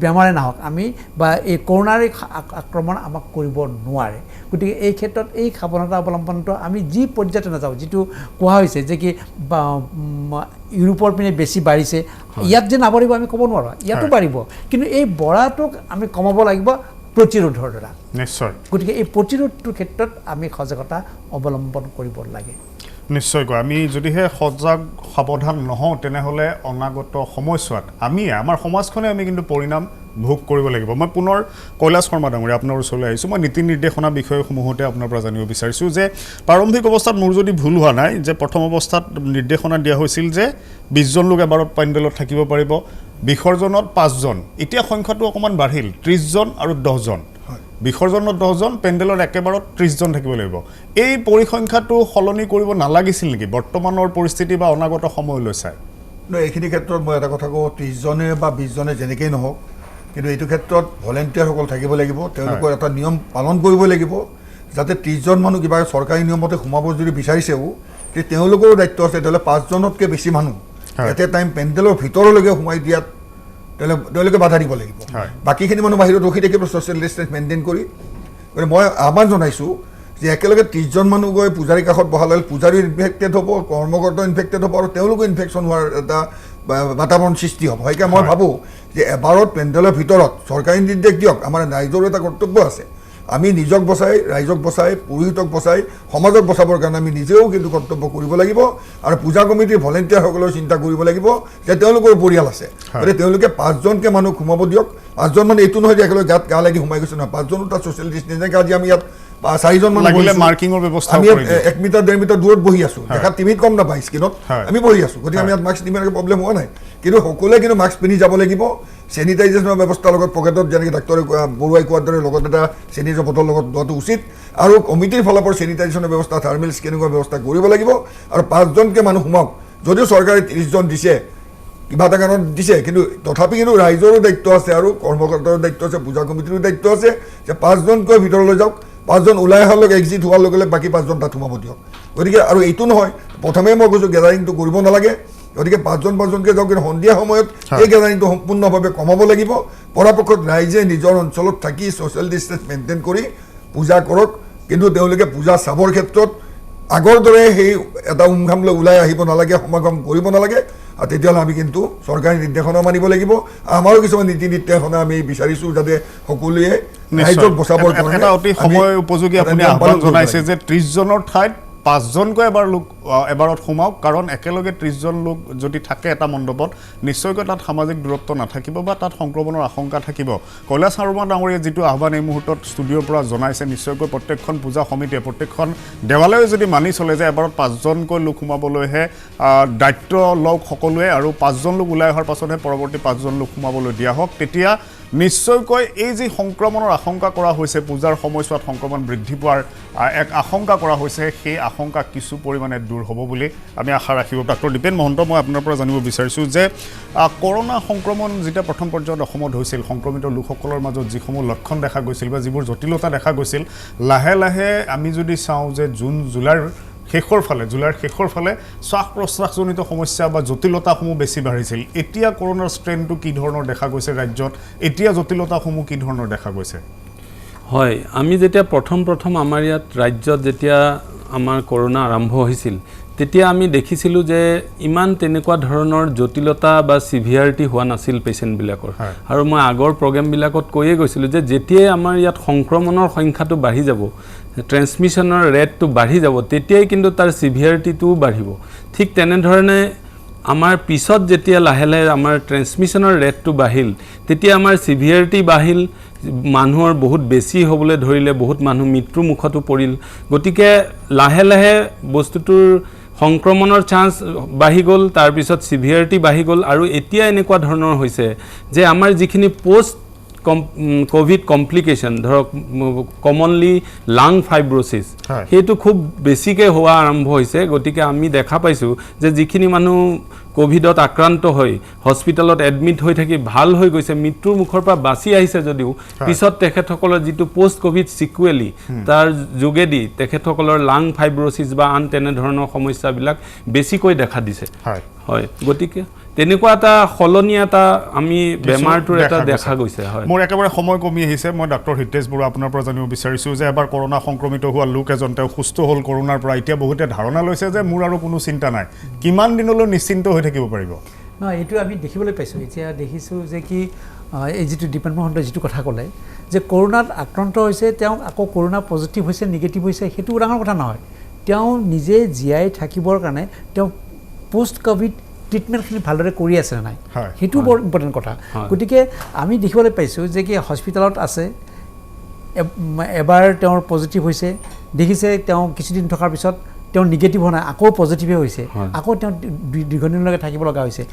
বেমাৰে নাহক আমি বা এই কৰোণাৰ আক্ৰমণ আমাক কৰিব নোৱাৰে গতিকে এই ক্ষেত্ৰত এই সাৱধানতা অৱলম্বনটো আমি যি পৰ্যায়তে নাযাওঁ যিটো কোৱা হৈছে যে কি ইউৰোপৰ পিনে বেছি বাঢ়িছে ইয়াত যে নাবাঢ়িব আমি ক'ব নোৱাৰোঁ ইয়াতো বাঢ়িব কিন্তু এই বঢ়াটোক আমি কমাব লাগিব প্ৰতিৰোধৰ দ্বাৰা নিশ্চয় গতিকে এই প্ৰতিৰোধটোৰ ক্ষেত্ৰত আমি সজাগতা অৱলম্বন কৰিব লাগে নিশ্চয়কৈ আমি যদিহে সজাগ সাৱধান নহওঁ তেনেহ'লে অনাগত সময়ছোৱাত আমাৰ সমাজখনে আমি কিন্তু পৰিণাম ভোগ কৰিব লাগিব মই পুনৰ কৈলাশ শৰ্মা ডাঙৰীয়া আপোনাৰ ওচৰলৈ আহিছোঁ মই নীতি নিৰ্দেশনা বিষয়সমূহতে আপোনাৰ পৰা জানিব বিচাৰিছোঁ যে প্ৰাৰম্ভিক অৱস্থাত মোৰ যদি ভুল হোৱা নাই যে প্ৰথম অৱস্থাত নিৰ্দেশনা দিয়া হৈছিল যে 20 জন লোক এবাৰত পেণ্ডেলত থাকিব পাৰিব বিসৰ্জনত 5 জন এতিয়া সংখ্যাটো অকণমান বাঢ়িল 30 জন আৰু 10 জন বিসৰ্জনত 10 জন পেণ্ডেলত একেবাৰত 30 জন থাকিব লাগিব এই পৰিসংখ্যাটো সলনি কৰিব নালাগিছিল নেকি বৰ্তমানৰ পৰিস্থিতি বা অনাগত সময়লৈ চাই এইখিনি ক্ষেত্ৰত মই এটা কথা কওঁ 30 জনে বা 20 জনে যেনেকেই নহওক কিন্তু এইটো ক্ষেত্ৰত ভলেণ্টিয়াৰসকল থাকিব লাগিব তেওঁলোকৰ এটা নিয়ম পালন কৰিব লাগিব যাতে 30 জন মানুহ কিবা চৰকাৰী নিয়মতে সোমাব যদি বিচাৰিছেও যে তেওঁলোকৰো দায়িত্ব আছে তেতিয়াহ'লে 5 জনতকৈ বেছি মানুহ এট এ টাইম পেণ্ডেলৰ ভিতৰলৈকে সোমাই দিয়াত তেওঁলোকে বাধা দিব লাগিব বাকীখিনি মানুহ বাহিৰত ৰখি থাকিব ছ'চিয়েল ডিষ্টেঞ্চ মেইনটেইন কৰি মই আহ্বান জনাইছোঁ যে একেলগে 30 জন মানুহ গৈ পূজাৰীৰ কাষত বহালে পূজাৰীও ইনফেক্টেড হ'ব কৰ্মকৰ্তাও ইনফেক্টেড হ'ব আৰু তেওঁলোকো ইনফেকশ্যন হোৱাৰ এটা বাতাবৰণ সৃষ্টি হ'ব সেইকাৰণে মই ভাবোঁ যে এবাৰত পেণ্ডেলৰ ভিতৰত চৰকাৰী নিৰ্দেশ দিয়ক আমাৰ ৰাইজৰো এটা কৰ্তব্য আছে আমি নিজক বচাই ৰাইজক বচাই পুৰোহিতক বচাই সমাজক বচাবৰ কাৰণে আমি নিজেও কিন্তু কৰ্তব্য কৰিব লাগিব আৰু পূজা কমিটিৰ ভলেণ্টিয়াৰসকলেও চিন্তা কৰিব লাগিব যে তেওঁলোকৰ পৰিয়াল আছে গতিকে তেওঁলোকে 5 জনকৈ মানুহ সোমাব দিয়ক 5 জন মানে এইটো নহয় যে একেলগে গাত গা লাগি সোমাই গৈছে নহয় 5 জনো তাত ছ'চিয়েল ডিষ্টেঞ্চিং আজি আমি ইয়াত 4 জন মানুহ মাৰ্কিঙৰ ব্যৱস্থা আমি 1 মিটাৰ 1.5 মিটাৰ দূৰত বহি আছোঁ দেখাত টিভিত কম নাপায় স্ক্ৰীণত আমি বহি আছোঁ গতিকে আমি ইয়াত মাস্ক নিপিন্ধাকৈ প্ৰব্লেম হোৱা নাই কিন্তু সকলোৱে কিন্তু মাস্ক পিন্ধি যাব লাগিব চেনিটাইজেশ্যনৰ ব্যৱস্থাৰ লগত পকেটত যেনেকৈ ডাক্তৰে বৰুৱাই কোৱাৰ দৰে লগত এটা চেনিটাইজাৰ বটল লগত লোৱাটো উচিত আৰু কমিটিৰ ফালৰ পৰা চেনিটাইজেশ্যনৰ ব্যৱস্থা থাৰ্মেল স্কেনিঙৰ ব্যৱস্থা কৰিব লাগিব আৰু 5 জনকৈ মানুহ সোমাওক যদিও চৰকাৰে 30 জন দিছে কিবা এটা কাৰণত দিছে কিন্তু তথাপি কিন্তু ৰাইজৰো দায়িত্ব আছে আৰু কৰ্মকৰ্তাৰো দায়িত্ব আছে পূজা কমিটিৰো দায়িত্ব আছে যে 5 জনকৈ ভিতৰলৈ যাওক 5 জন ওলাই অহাৰ লগে এক্সিট হোৱাৰ লগে লগে বাকী 5 জন তাত সোমাব দিয়ক গতিকে আৰু এইটো নহয় প্ৰথমে মই কৈছোঁ গেদাৰিংটো কৰিব নালাগে গতিকে 5 জনকৈ যাওক কিন্তু সন্ধিয়া সময়ত এই গেদাৰিংটো সম্পূৰ্ণভাৱে কমাব লাগিব পৰাপক্ষত ৰাইজে নিজৰ অঞ্চলত থাকি ছ'চিয়েল ডিষ্টেঞ্চ মেইনটেইন কৰি পূজা কৰক কিন্তু তেওঁলোকে পূজা চাবৰ ক্ষেত্ৰত আগৰ দৰে সেই এটা উমঘাম লৈ ওলাই আহিব নালাগে সমাগম কৰিব নালাগে আৰু তেতিয়াহ'লে আমি কিন্তু চৰকাৰী নিৰ্দেশনা মানিব লাগিব আমাৰো কিছুমান নীতি নিৰ্দেশনা আমি বিচাৰিছোঁ যাতে সকলোৱে ৰাইজক বচাবৰ কাৰণে এটা অতি সময় উপযোগী আপুনি আহ্বান জনাইছে যে 30 জনৰ ঠাইত 5 জনকৈ এবাৰত সোমাওক কাৰণ একেলগে 30 জন লোক যদি থাকে এটা মণ্ডপত নিশ্চয়কৈ তাত সামাজিক দূৰত্ব নাথাকিব বা তাত সংক্ৰমণৰ আশংকা থাকিব কৈলাশ শৰ্মা ডাঙৰীয়ে যিটো আহ্বান এই মুহূৰ্তত ষ্টুডিঅ'ৰ পৰা জনাইছে নিশ্চয়কৈ প্ৰত্যেকখন পূজা সমিতিয়ে প্ৰত্যেকখন দেৱালয়ে যদি মানি চলে যে এবাৰত 5 জনকৈ লোক সোমাবলৈহে দায়িত্ব লওক সকলোৱে আৰু 5 জন লোক ওলাই অহাৰ পাছতহে পৰৱৰ্তী 5 জন লোক সোমাবলৈ দিয়া হওক তেতিয়া নিশ্চয়কৈ এই যে সংক্ৰমণৰ আশংকা কৰা হৈছে পূজাৰ সময়ছোৱাত সংক্ৰমণ বৃদ্ধি পোৱাৰ এক আশংকা কৰা হৈছে সেই আশংকা কিছু পৰিমাণে দূৰ হ'ব বুলি আমি আশা ৰাখিব ডক্টৰ দীপেন মহন্ত মই আপোনাৰ পৰা জানিব বিচাৰিছোঁ যে কৰোনা সংক্ৰমণ যেতিয়া প্ৰথম পৰ্যায়ত অসমত হৈছিল সংক্ৰমিত লোকসকলৰ মাজত যিসমূহ লক্ষণ দেখা গৈছিল বা যিবোৰ জটিলতা দেখা গৈছিল লাহে লাহে আমি যদি চাওঁ যে জুলাইৰ শেষৰ ফালে শ্বাস প্ৰশ্বাসজনিত সমস্যা বা জটিলতাসমূহ বেছি বাঢ়িছিল এতিয়া কৰোনাৰ ষ্ট্ৰেইনটো কি ধৰণৰ দেখা গৈছে ৰাজ্যত এতিয়া জটিলতাসমূহ কি ধৰণৰ দেখা গৈছে হয় আমি যেতিয়া প্ৰথম আমাৰ ইয়াত ৰাজ্যত যেতিয়া আমাৰ কৰোনা আৰম্ভ হৈছিল তেতিয়া আমি দেখিছিলোঁ যে ইমান তেনেকুৱা ধৰণৰ জটিলতা বা সিভিয়াৰিটি হোৱা নাছিল পেচেণ্টবিলাকৰ আৰু মই আগৰ প্ৰগ্ৰেমবিলাকত কৈয়ে গৈছিলোঁ যে যেতিয়াই আমাৰ ইয়াত সংক্ৰমণৰ সংখ্যাটো বাঢ়ি যাব ট্ৰেন্সমিশ্যনৰ ৰেটটো বাঢ়ি যাব তেতিয়াই কিন্তু তাৰ সিভিয়াৰিটিটোও বাঢ়িব ঠিক তেনেধৰণে আমাৰ পিছত যেতিয়া লাহে লাহে আমাৰ ট্ৰেন্সমিশ্যনৰ ৰেটটো বাঢ়িল তেতিয়া আমাৰ সিভিয়াৰিটি বাঢ়িল মানুহৰ বহুত বেছি হ'বলৈ ধৰিলে বহুত মানুহ মৃত্যুৰ মুখতো পৰিল গতিকে লাহে লাহে বস্তুটোৰ সংক্ৰমণৰ চান্স বাঢ়ি গ'ল তাৰপিছত সিভিয়াৰিটি বাঢ়ি গ'ল আৰু এতিয়া এনেকুৱা ধৰণৰ হৈছে যে আমাৰ যিখিনি পোষ্ট কোভিড কমপ্লিকেশ্যন ধৰক কমনলি লাং ফাইব্ৰচিছ সেইটো খুব বেছিকৈ হোৱা আৰম্ভ হৈছে গতিকে আমি দেখা পাইছোঁ যে যিখিনি মানুহ কোভিডত আক্ৰান্ত হৈ হস্পিটেলত এডমিট হৈ থাকি ভাল হৈ গৈছে মৃত্যুৰ মুখৰ পৰা বাচি আহিছে যদিও পিছত তেখেতসকলৰ যিটো পোষ্ট কোভিড সিকুৱেলি তাৰ যোগেদি তেখেতসকলৰ লাং ফাইব্ৰচিছ বা আন তেনেধৰণৰ সমস্যাবিলাক বেছিকৈ দেখা দিছে হয় গতিকে তেনেকুৱা এটা সলনি এটা আমি বেমাৰটোৰ এটা দেখা গৈছে হয় মোৰ একেবাৰে সময় কমি আহিছে মই ডক্টৰ হিতেশ বৰুৱা আপোনাৰ পৰা জানিব বিচাৰিছোঁ যে এবাৰ কৰোনা সংক্ৰমিত হোৱা লোক এজন তেওঁ সুস্থ হ'ল কৰোনাৰ পৰা এতিয়া বহুতে ধাৰণা লৈছে যে মোৰ আৰু কোনো চিন্তা নাই কিমান দিনলৈ নিশ্চিন্ত হৈ থাকিব পাৰিব নহয় এইটো আমি দেখিবলৈ পাইছোঁ এতিয়া দেখিছোঁ যে কি এই যিটো দীপেন মহন্তই যিটো কথা ক'লে যে কৰোনাত আক্ৰান্ত হৈছে তেওঁ আকৌ কৰোনা পজিটিভ হৈছে নিগেটিভ হৈছে সেইটো ডাঙৰ কথা নহয় তেওঁ নিজে জীয়াই থাকিবৰ কাৰণে তেওঁ পোষ্ট কোভিড ট্ৰিটমেণ্টখিনি ভালদৰে কৰি আছে নে নাই সেইটো বৰ ইম্পৰ্টেণ্ট কথা গতিকে আমি দেখিবলৈ পাইছোঁ যে কি হস্পিটেলত আছে এবাৰ তেওঁৰ পজিটিভ হৈছে দেখিছে তেওঁ কিছুদিন থকাৰ পিছত তেওঁ নিগেটিভ হোৱা নাই আকৌ পজিটিভে হৈছে আকৌ তেওঁ দীৰ্ঘদিনলৈকে থাকিব লগা হৈছে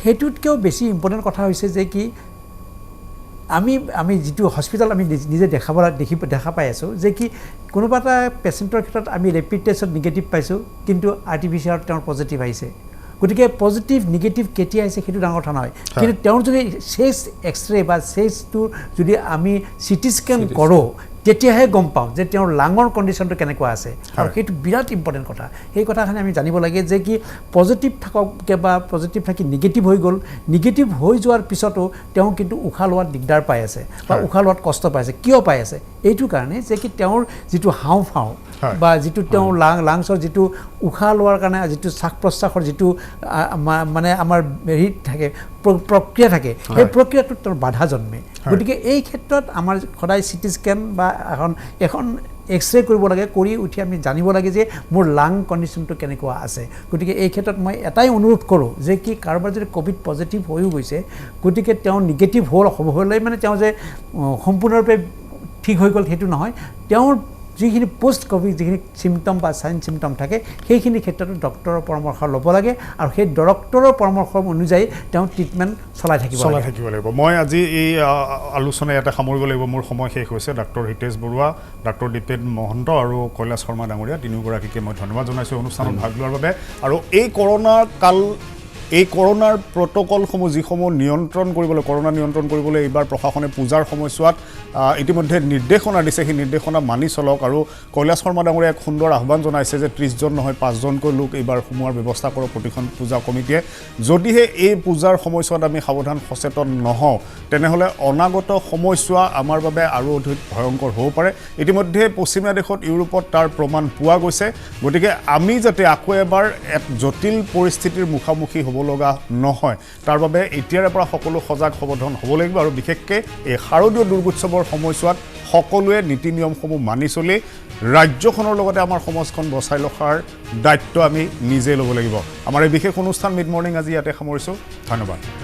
সেইটোতকৈও বেছি ইম্পৰ্টেণ্ট কথা হৈছে যে কি আমি যিটো হস্পিটেল আমি নিজে দেখা পাই আছোঁ যে কি কোনোবা এটা পেচেণ্টৰ ক্ষেত্ৰত আমি ৰেপিড টেষ্টত নিগেটিভ পাইছোঁ কিন্তু আৰ্টিফিচিয়েলত তেওঁৰ পজিটিভ আহিছে গতিকে পজিটিভ নিগেটিভ কেতিয়া আহিছে সেইটো ডাঙৰ কথা নহয় কিন্তু তেওঁৰ যদি চেষ্ট এক্সৰে বা চেষ্টটো যদি আমি চিটি স্কেন কৰোঁ তেতিয়াহে গম পাওঁ যে তেওঁৰ লাঙৰ কণ্ডিশ্যনটো কেনেকুৱা আছে আৰু সেইটো বিৰাট ইম্পৰ্টেণ্ট কথা সেই কথাখিনি আমি জানিব লাগে যে কি পজিটিভ থাককে বা পজিটিভ থাকি নিগেটিভ হৈ গ'ল নিগেটিভ হৈ যোৱাৰ পিছতো তেওঁ কিন্তু উশাহ লোৱাত দিগদাৰ পাই আছে বা উশাহ লোৱাত কষ্ট পাই আছে কিয় পাই আছে এইটো কাৰণে যে কি তেওঁৰ যিটো হাওঁফাওঁ বা যিটো তেওঁ লাংছৰ যিটো উশাহ লোৱাৰ কাৰণে যিটো শ্বাস প্ৰশ্বাসৰ যিটো মানে আমাৰ হেৰিত থাকে প্ৰক্ৰিয়া থাকে সেই প্ৰক্ৰিয়াটোত তেওঁৰ বাধা জন্মে গতিকে এই ক্ষেত্ৰত আমাৰ সদায় চিটি স্কেন বা এখন এক্সৰে কৰিব লাগে কৰি উঠি আমি জানিব লাগে যে মোৰ লাং কণ্ডিশ্যনটো কেনেকুৱা আছে গতিকে এই ক্ষেত্ৰত মই এটাই অনুৰোধ কৰোঁ যে কি কাৰোবাৰ যদি কোভিড পজিটিভ হৈও গৈছে গতিকে তেওঁ নিগেটিভ হ'লে মানে তেওঁ যে সম্পূৰ্ণৰূপে ঠিক হৈ গ'ল সেইটো নহয় তেওঁৰ যিখিনি পোষ্ট কোভিড যিখিনি চিমটম বা চাইন চিমটম থাকে সেইখিনি ক্ষেত্ৰতো ডক্টৰৰ পৰামৰ্শ ল'ব লাগে আৰু সেই ডক্টৰৰ পৰামৰ্শ অনুযায়ী তেওঁ ট্ৰিটমেণ্ট চলাই থাকিব লাগিব মই আজি এই আলোচনা ইয়াতে সামৰিব লাগিব মোৰ সময় শেষ হৈছে ডক্টৰ হিতেশ বৰুৱা ডক্টৰ দীপেন মহন্ত আৰু কৈলাশ শৰ্মা ডাঙৰীয়া তিনিওগৰাকীকে মই ধন্যবাদ জনাইছোঁ অনুষ্ঠানত ভাগ লোৱাৰ বাবে আৰু এই কৰোনাৰ প্ৰট'কলসমূহ যিসমূহ কৰোনা নিয়ন্ত্ৰণ কৰিবলৈ এইবাৰ প্ৰশাসনে পূজাৰ সময়ছোৱাত ইতিমধ্যে নিৰ্দেশনা দিছে সেই নিৰ্দেশনা মানি চলক আৰু কৈলাশ শৰ্মা ডাঙৰীয়া এক সুন্দৰ আহ্বান জনাইছে যে 30 জন নহয় 5 জনকৈ লোক এইবাৰ সোমোৱাৰ ব্যৱস্থা কৰক প্ৰতিখন পূজা কমিটিয়ে যদিহে এই পূজাৰ সময়ছোৱাত আমি সাৱধান সচেতন নহওঁ তেনেহ'লে অনাগত সময়ছোৱা আমাৰ বাবে আৰু অধিক ভয়ংকৰ হ'ব পাৰে ইতিমধ্যে পশ্চিমীয়া দেশত ইউৰোপত তাৰ প্ৰমাণ পোৱা গৈছে গতিকে আমি যাতে আকৌ এবাৰ এক জটিল পৰিস্থিতিৰ মুখামুখি হ'ব লগা নহয় তাৰ বাবে এতিয়াৰে পৰা সকলো সজাগ সাৱধান হ'ব লাগিব আৰু বিশেষকৈ এই শাৰদীয় দুৰ্গোৎসৱৰ সময়ছোৱাত সকলোৱে নীতি নিয়মসমূহ মানি চলি ৰাজ্যখনৰ লগতে আমাৰ সমাজখন বচাই ৰখাৰ দায়িত্ব আমি নিজে ল'ব লাগিব আমাৰ এই বিশেষ অনুষ্ঠান মিড মৰ্ণিং আজি ইয়াতে সামৰিছোঁ ধন্যবাদ